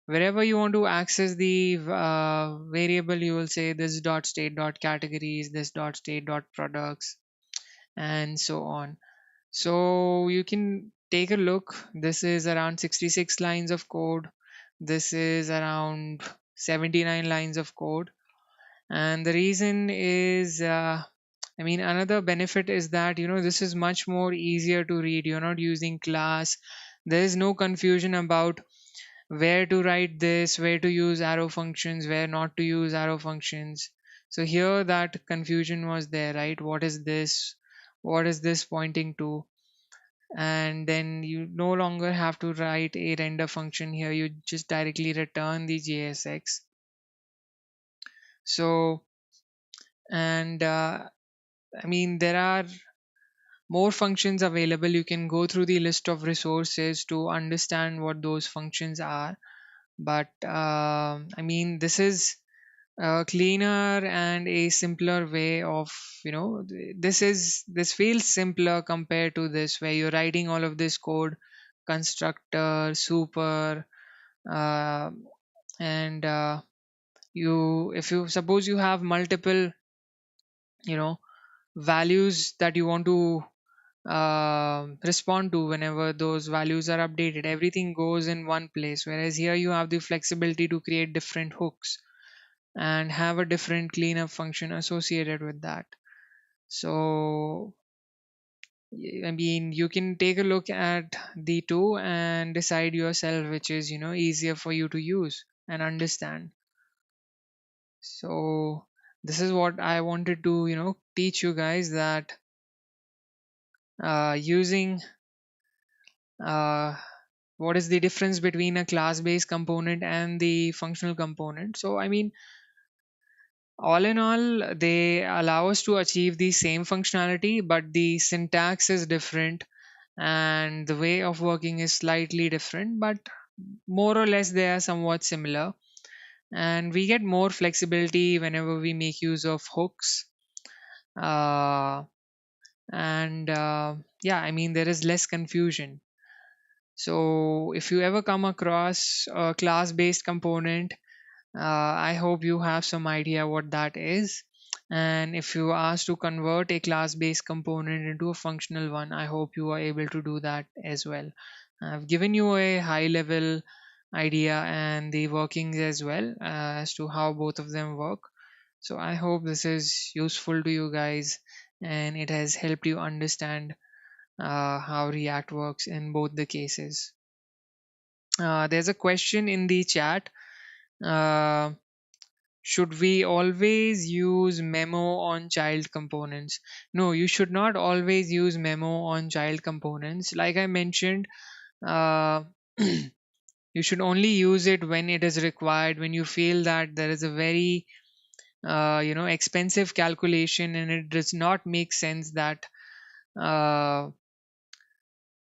Speaker 1: wherever you want to access the variable, you will say this dot state dot categories, this dot state dot products, and so on. So you can take a look. This is around 66 lines of code. This is around 79 lines of code. And the reason is, I mean, another benefit is that, this is much more easier to read. You're not using class. There is no confusion about where to write this, where to use arrow functions, where not to use arrow functions. So here that confusion was there, right? What is this? What is this pointing to? And then you no longer have to write a render function here. You just directly return the JSX. So, and I mean, there are more functions available. You can go through the list of resources to understand what those functions are. But I mean, this is a cleaner and a simpler way of, this feels simpler compared to this where you're writing all of this code, constructor, super, uh, and you if you suppose you have multiple, you know values that you want to respond to. Whenever those values are updated, everything goes in one place, whereas here you have the flexibility to create different hooks and have a different cleanup function associated with that. So I mean, you can take a look at the two and decide yourself which is, easier for you to use and understand. So this is what I wanted to, teach you guys, that using uh, what is the difference between a class based component and the functional component. So I mean, all in all, they allow us to achieve the same functionality, but the syntax is different and the way of working is slightly different, but more or less they are somewhat similar. And we get more flexibility whenever we make use of hooks. uh, and Yeah, I mean, there is less confusion. So if you ever come across a class based component, I hope you have some idea what that is. And if you ask to convert a class based component into a functional one, I hope you are able to do that as well. I've given you a high level idea and the workings as well, as to how both of them work. So I hope this is useful to you guys and it has helped you understand how React works in both the cases. There's a question in the chat. Uh, should we always use memo on child components? No, you should not always use memo on child components. Like I mentioned, uh, you should only use it when it is required, when you feel that there is a very expensive calculation and it does not make sense that uh,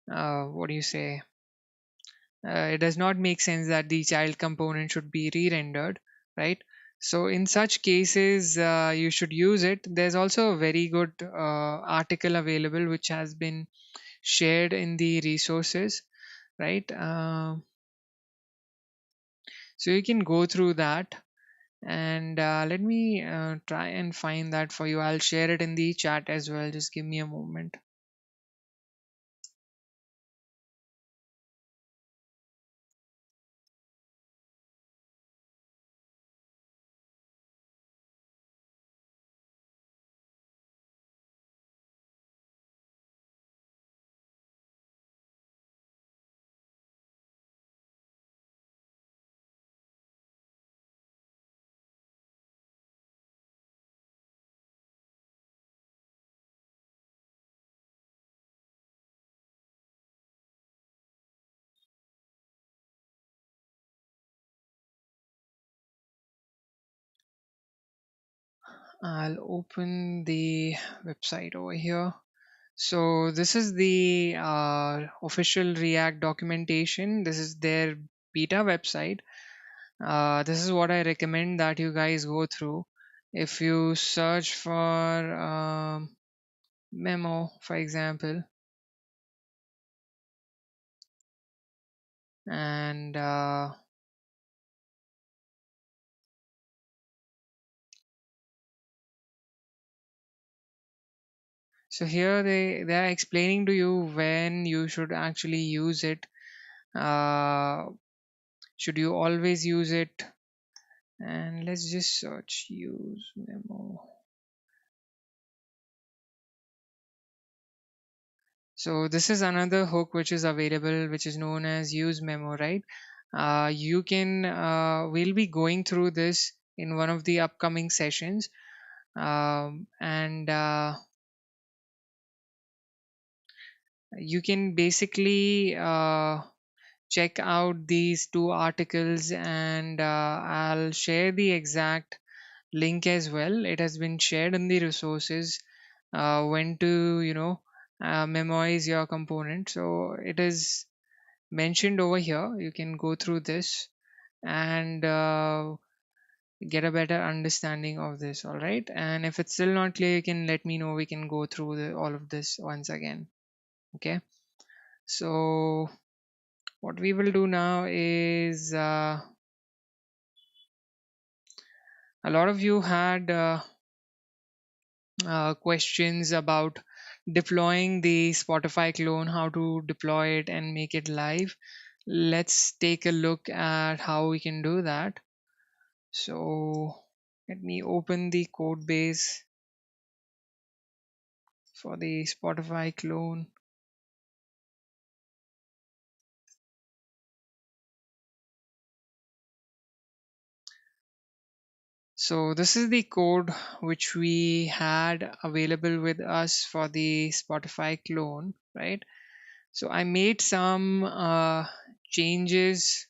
Speaker 1: what do you say it does not make sense that the child component should be re-rendered, right? So in such cases, you should use it. There's also a very good article available which has been shared in the resources, right? So you can go through that, and let me try and find that for you. I'll share it in the chat as well. Just give me a moment. I'll open the website over here. So this is the official React documentation. This is their beta website. This is what I recommend that you guys go through. If you search for memo, for example, and so here they are explaining to you when you should actually use it. Uh, should you always use it? And let's just search use memo. So this is another hook which is available, which is known as use memo, right? You can we'll be going through this in one of the upcoming sessions, and you can basically check out these two articles, and I'll share the exact link as well. It has been shared in the resources, when to memoize your component. So it is mentioned over here. You can go through this and get a better understanding of this. All right, and if it's still not clear, you can let me know. We can go through all of this once again. Okay, so what we will do now is a lot of you had questions about deploying the Spotify clone, how to deploy it and make it live. Let's take a look at how we can do that. So let me open the code base for the Spotify clone. So this is the code which we had available with us for the Spotify clone, right? So I made some changes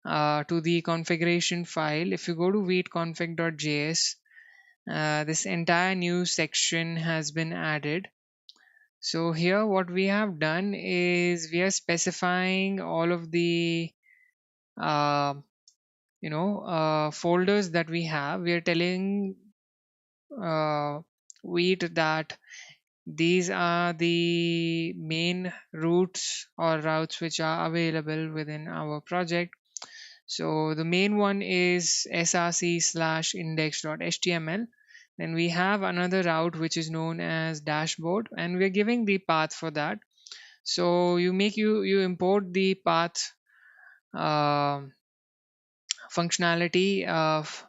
Speaker 1: to the configuration file. If you go to weightconfig.js, this entire new section has been added. So here what we have done is we are specifying all of the uh, folders that we have. We are telling uh, Wheat that these are the main routes which are available within our project. So the main one is src slash index.html. Then we have another route which is known as dashboard, and we're giving the path for that. So you import the path uh, functionality of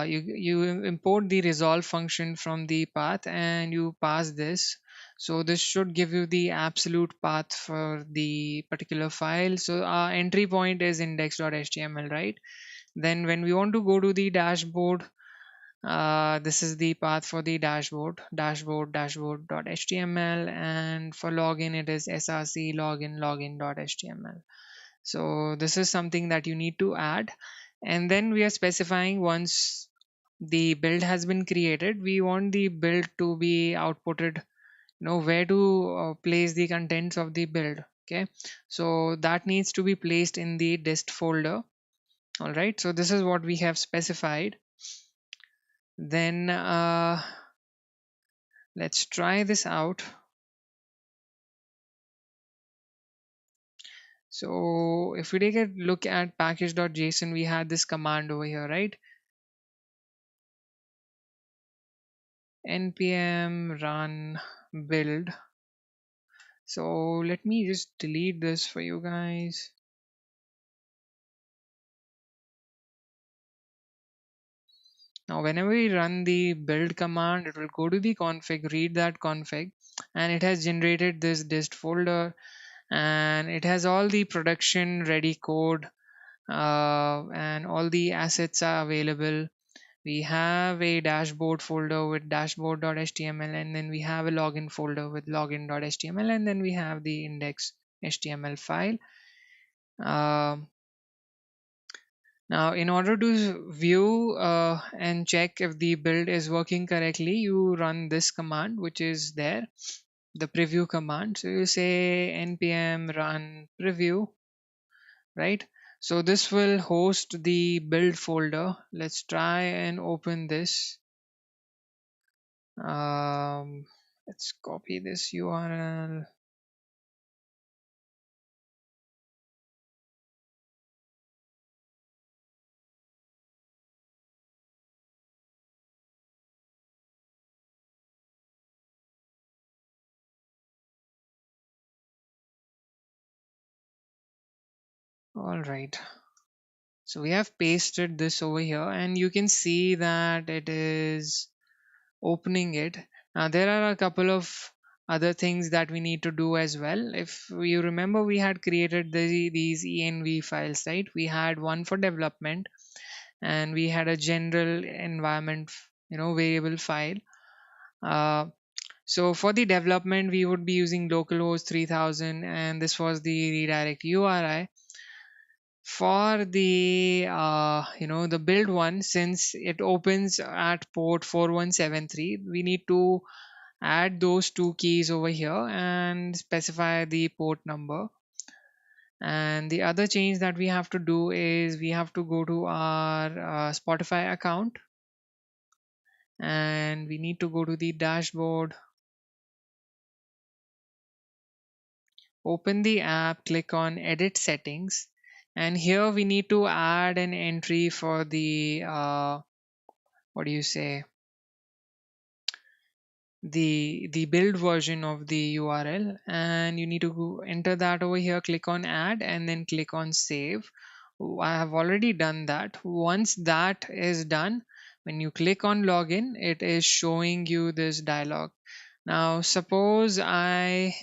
Speaker 1: you import the resolve function from the path and you pass this. So this should give you the absolute path for the particular file. So our entry point is index.html, right? Then when we want to go to the dashboard, this is the path for the dashboard.html, and for login it is src login.html. So this is something that you need to add. And then we are specifying, once the build has been created, we want the build to be outputted, where to place the contents of the build. Okay, so that needs to be placed in the dist folder. All right, so this is what we have specified. Then let's try this out. So if we take a look at package.json, we had this command over here, right? npm run build. So let me just delete this for you guys. Now whenever we run the build command, it will go to the config, read that config, and it has generated this dist folder, and it has all the production ready code, and all the assets are available. We have a dashboard folder with dashboard.html, and then we have a login folder with login.html, and then we have the index.html file. Now, in order to view and check if the build is working correctly, you run this command, which is there, the preview command. So you say npm run preview, right? So this will host the build folder. Let's try and open this. Let's copy this URL. All right. So we have pasted this over here, and you can see that it is opening it. Now there are a couple of other things that we need to do as well. If you remember, we had created these env files, right? We had one for development, and we had a general environment variable file. So for the development, we would be using localhost 3000, and this was the redirect URI. For the the build one, since it opens at port 4173, we need to add those two keys over here and specify the port number. And the other change that we have to do is we have to go to our Spotify account, and we need to go to the dashboard, open the app, click on edit settings, and here we need to add an entry for the what do you say, the build version of the URL, and you need to enter that over here, click on add, and then click on save. I have already done that. Once that is done, when you click on login, it is showing you this dialog. Now suppose I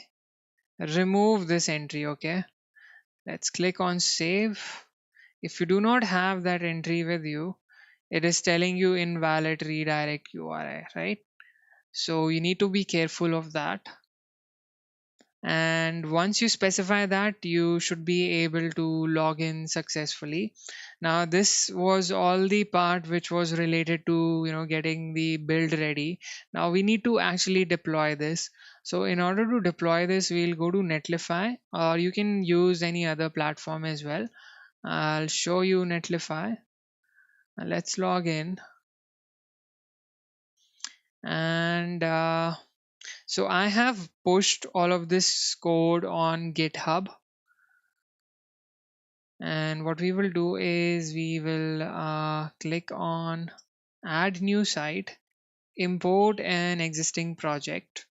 Speaker 1: remove this entry. Okay, let's click on save. If you do not have that entry with you, it is telling you invalid redirect URI, right? So you need to be careful of that. And once you specify that, you should be able to log in successfully. Now this was all the part which was related to getting the build ready. Now we need to actually deploy this. So in order to deploy this, we'll go to Netlify, or you can use any other platform as well. I'll show you Netlify. Let's log in. And so I have pushed all of this code on GitHub. And what we will do is we will click on add new site, import an existing project,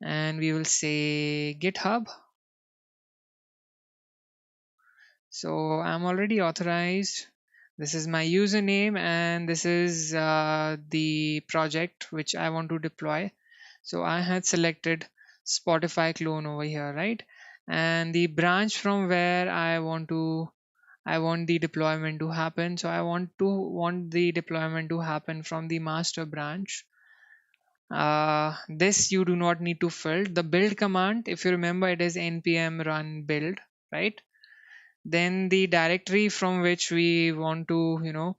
Speaker 1: and we will say GitHub. So I'm already authorized. This is my username, and this is the project which I want to deploy. So I had selected Spotify clone over here, right? And the branch from where I want the deployment to happen. So I want the deployment to happen from the master branch. This you do not need to fill. The build command, if you remember, it is npm run build, right? Then the directory from which we want to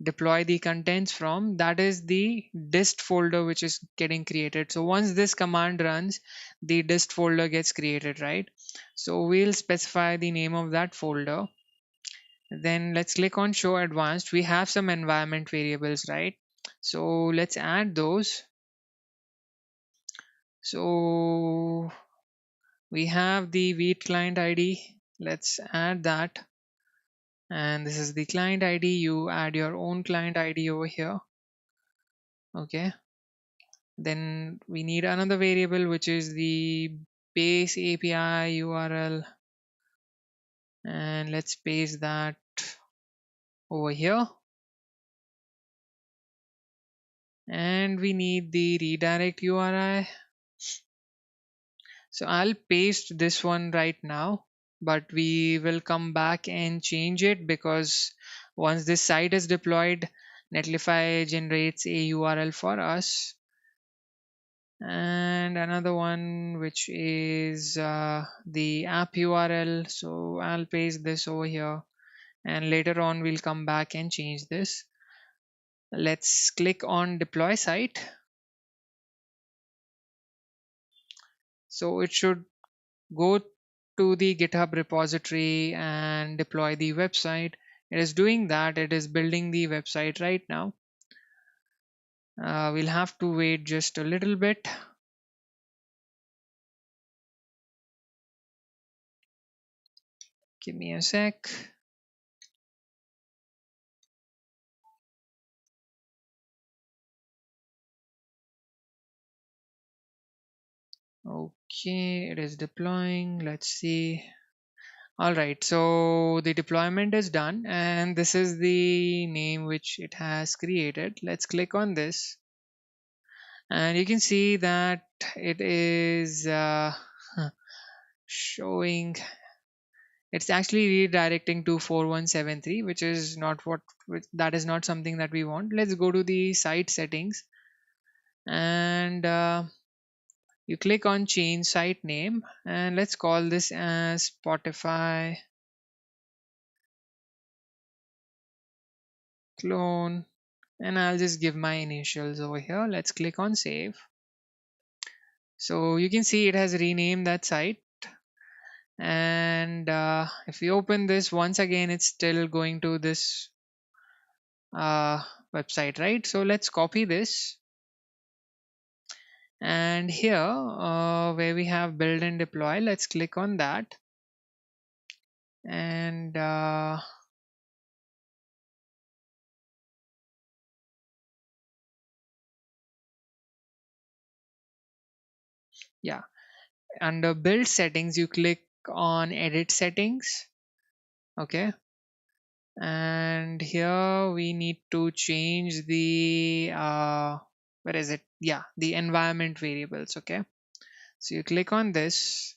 Speaker 1: deploy the contents from, that is the dist folder which is getting created. So once this command runs, the dist folder gets created, right? So we'll specify the name of that folder. Then let's click on show advanced. We have some environment variables, right? So let's add those. So we have the wheat client ID. Let's add that. And this is the client ID. You add your own client ID over here. Okay. Then we need another variable, which is the base API URL. And let's paste that over here. And we need the redirect URI. So I'll paste this one right now, but we will come back and change it, because once this site is deployed, Netlify generates a URL for us. And another one, which is the app URL. So I'll paste this over here, and later on we'll come back and change this. Let's click on deploy site. So it should go to the GitHub repository and deploy the website. It is doing that. It is building the website right now. We'll have to wait just a little bit. Give me a sec. Okay, it is deploying. Let's see. All right, so the deployment is done, and this is the name which it has created. Let's click on this, and you can see that it is showing, it's actually redirecting to 4173, which is not that is not something that we want. Let's go to the site settings, and you click on change site name, and let's call this as Spotify clone and I'll just give my initials over here. Let's click on save. So you can see it has renamed that site. And if we open this once again, it's still going to this uh, website, right? So let's copy this, and here where we have build and deploy, let's click on that. And yeah, under build settings you click on edit settings. Okay, and here we need to change the where is it, yeah, the environment variables. Okay, so you click on this,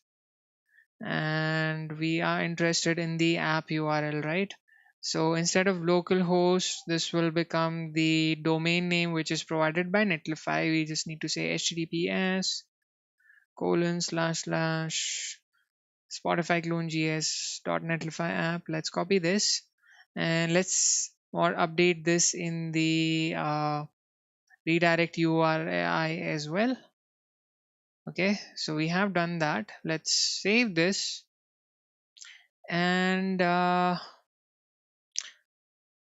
Speaker 1: and we are interested in the app URL, right? So instead of localhost, this will become the domain name which is provided by Netlify. We just need to say https colon slash slash Spotify clone gs.netlify app. Let's copy this, and let's or update this in the redirect URI as well. Okay, so we have done that. Let's save this, and now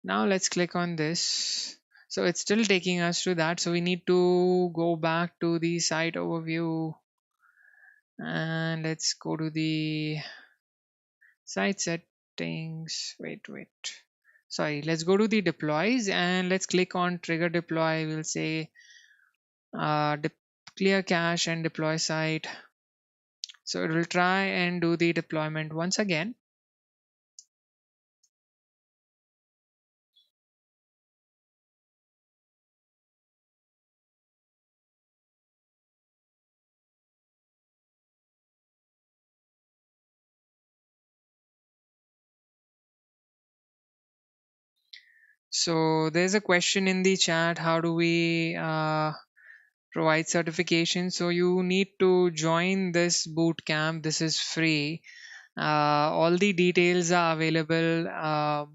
Speaker 1: let's click on this. So it's still taking us to that. So we need to go back to the site overview, and let's go to the site settings. Wait. Sorry, let's go to the deploys and let's click on trigger deploy. We'll say de clear cache and deploy site. So it will try and do the deployment once again. So there's a question in the chat, how do we provide certification? So you need to join this boot camp. This is free. All the details are available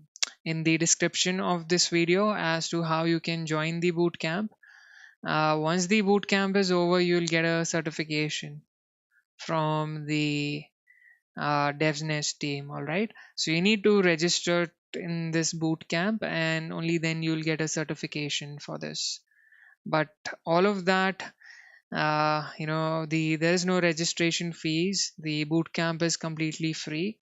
Speaker 1: in the description of this video as to how you can join the boot camp. Once the boot camp is over, you'll get a certification from the Devsnest team. All right, so you need to register in this boot camp, and only then you'll get a certification for this. But all of that, there is no registration fees. The boot camp is completely free.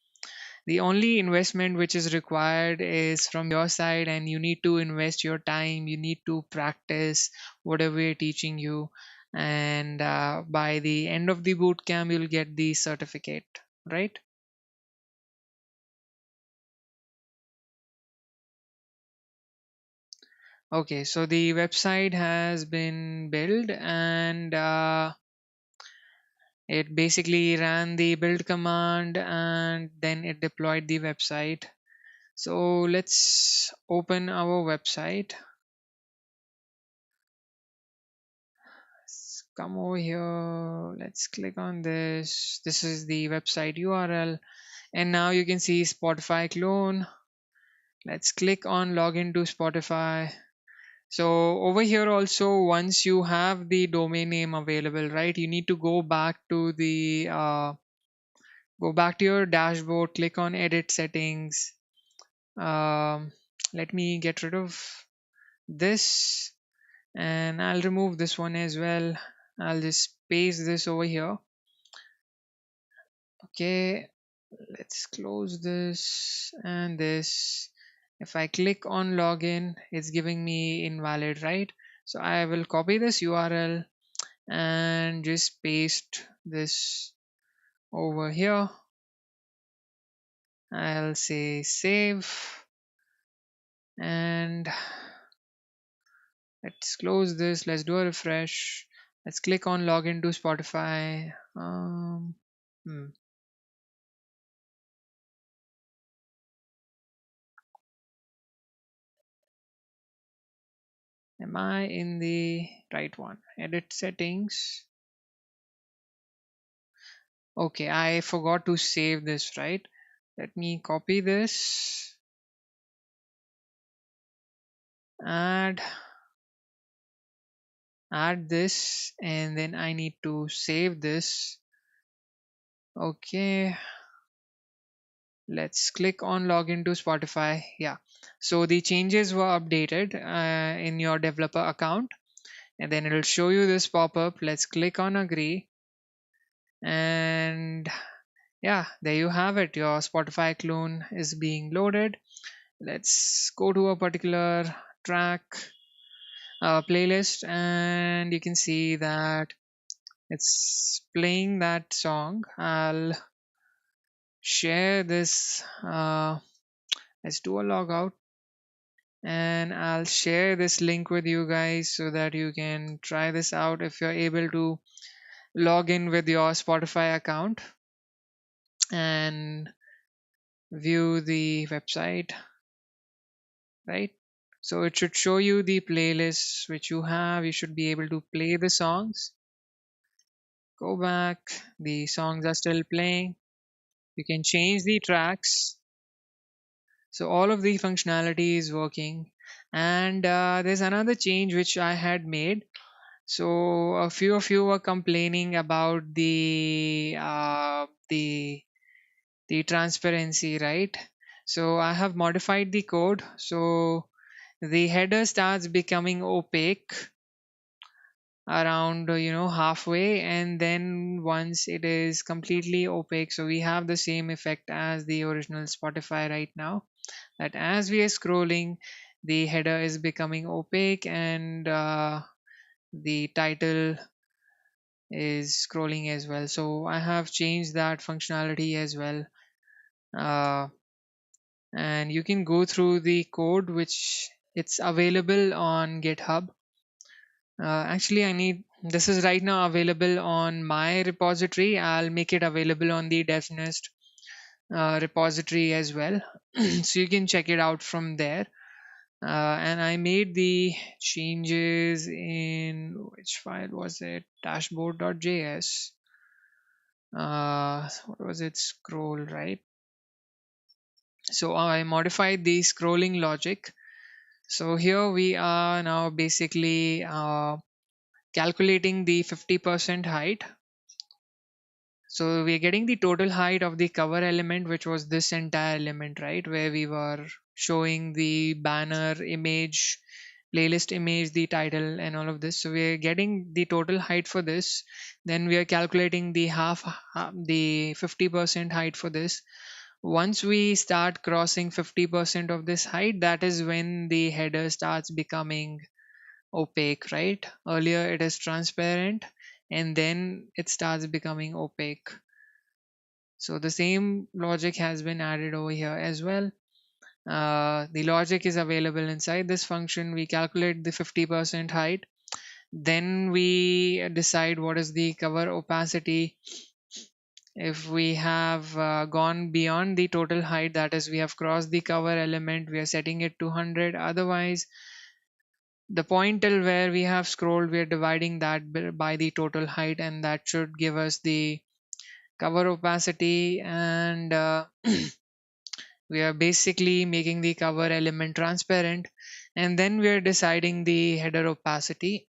Speaker 1: The only investment which is required is from your side, and you need to invest your time. You need to practice whatever we're teaching you, and by the end of the boot camp you'll get the certificate, right? Okay, so the website has been built, and it basically ran the build command and then it deployed the website. So let's open our website. Let's come over here. Let's click on this. This is the website URL. And now you can see Spotify clone. Let's click on login to Spotify. So over here also, once you have the domain name available, right, you need to go back to your dashboard, click on edit settings. Let me get rid of this, and I'll remove this one as well. I'll just paste this over here. Okay, let's close this and this. If I click on login, it's giving me invalid, right? So I will copy this URL and just paste this over here. I'll say save, and let's close this. Let's do a refresh. Let's click on login to Spotify. Hmm. Am I in the right one? Edit settings. Okay, I forgot to save this, right? Let me copy this. Add. add this, and then I need to save this. Okay, let's click on login to Spotify. Yeah, so the changes were updated in your developer account, and then it'll show you this pop-up. Let's click on agree, and yeah, there you have it. Your Spotify clone is being loaded. Let's go to a particular track playlist, and you can see that it's playing that song. I'll share this. Let's do a logout, and I'll share this link with you guys so that you can try this out if you're able to log in with your Spotify account and view the website, right? So it should show you the playlists which you have. You should be able to play the songs. Go back, the songs are still playing. You can change the tracks. So all of the functionality is working. And there's another change which I had made. So a few of you were complaining about the transparency, right? So I have modified the code. So the header starts becoming opaque around halfway, and then once it is completely opaque, so we have the same effect as the original Spotify right now, that as we are scrolling, the header is becoming opaque, and the title is scrolling as well. So I have changed that functionality as well, uh, and you can go through the code which it's available on GitHub. Actually, I need this is right now available on my repository. I'll make it available on the Devsnest repository as well, so you can check it out from there. And I made the changes in which file was it? Dashboard.js. What was it? Scroll, right? So I modified the scrolling logic. So here we are now basically calculating the 50% height. So we're getting the total height of the cover element, which was this entire element, right? Where we were showing the banner image, playlist image, the title, and all of this. So we're getting the total height for this. Then we are calculating the the 50% height for this. Once we start crossing 50% of this height, that is when the header starts becoming opaque, right? Earlier it is transparent, and then it starts becoming opaque. So the same logic has been added over here as well. The logic is available inside this function. We calculate the 50% height. Then we decide what is the cover opacity. If we have gone beyond the total height, that is, we have crossed the cover element, we are setting it to 100. Otherwise, the point till where we have scrolled, we are dividing that by the total height, and that should give us the cover opacity. And we are basically making the cover element transparent, and then we are deciding the header opacity.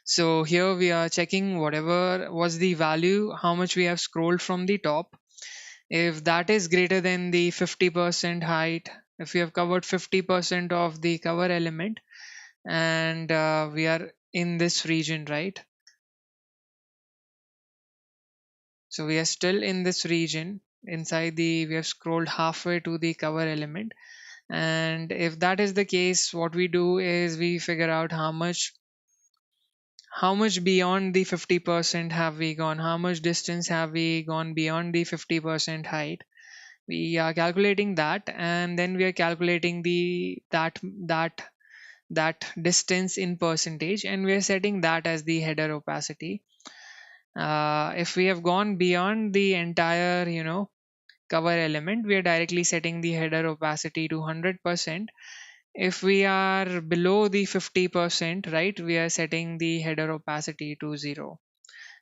Speaker 1: So here we are checking whatever was the value, how much we have scrolled from the top. If that is greater than the 50% height, if we have covered 50% of the cover element, and we are in this region, right? So we are still in this region inside we have scrolled halfway to the cover element. And if that is the case, what we do is we figure out how much beyond the 50% have we gone, how much distance have we gone beyond the 50% height. We are calculating that, and then we are calculating that distance in percentage, and we are setting that as the header opacity. If we have gone beyond the entire cover element, we are directly setting the header opacity to 100%. If we are below the 50%, right, we are setting the header opacity to 0,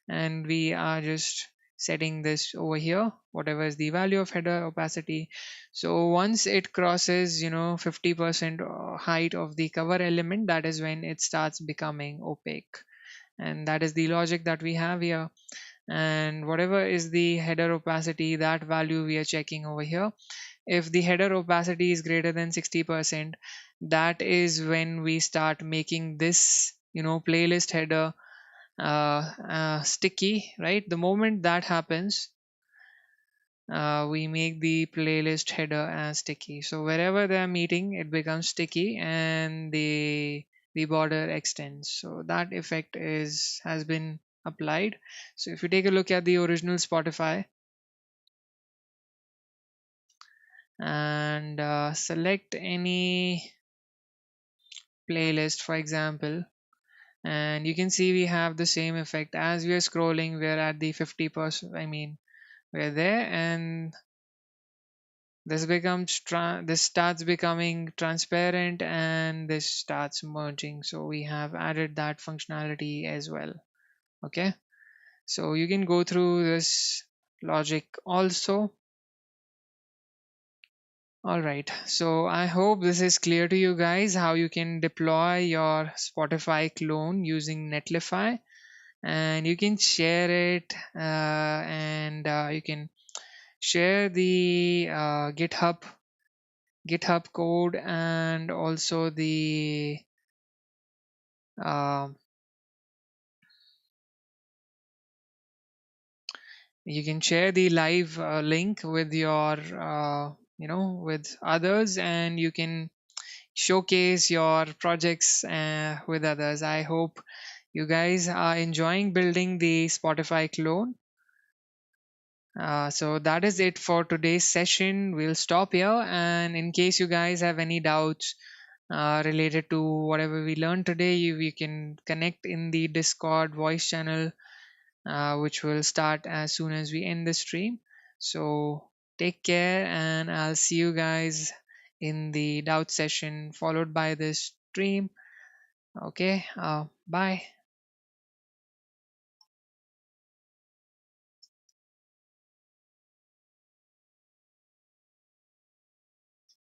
Speaker 1: and we are just setting this over here, whatever is the value of header opacity. So once it crosses 50% height of the cover element, that is when it starts becoming opaque. And that is the logic that we have here. And whatever is the header opacity, that value we are checking over here. If the header opacity is greater than 60%, that is when we start making this playlist header sticky, right? The moment that happens, we make the playlist header as sticky. So wherever they are meeting, it becomes sticky, and the border extends. So that effect is has been applied. So if you take a look at the original Spotify and select any playlist, for example, and you can see we have the same effect. As we are scrolling, we're at the 50%, I mean, we're there, and this starts becoming transparent, and this starts merging. So we have added that functionality as well. Okay, so you can go through this logic also. All right, so I hope this is clear to you guys how you can deploy your Spotify clone using Netlify, and you can share it, and you can share the GitHub code, and also the uh, you can share the live link with your with others, and you can showcase your projects with others. I hope you guys are enjoying building the Spotify clone. So that is it for today's session. We'll stop here, and in case you guys have any doubts related to whatever we learned today, you can connect in the Discord voice channel, which will start as soon as we end the stream. So take care, and I'll see you guys in the doubt session followed by this stream. Okay, bye.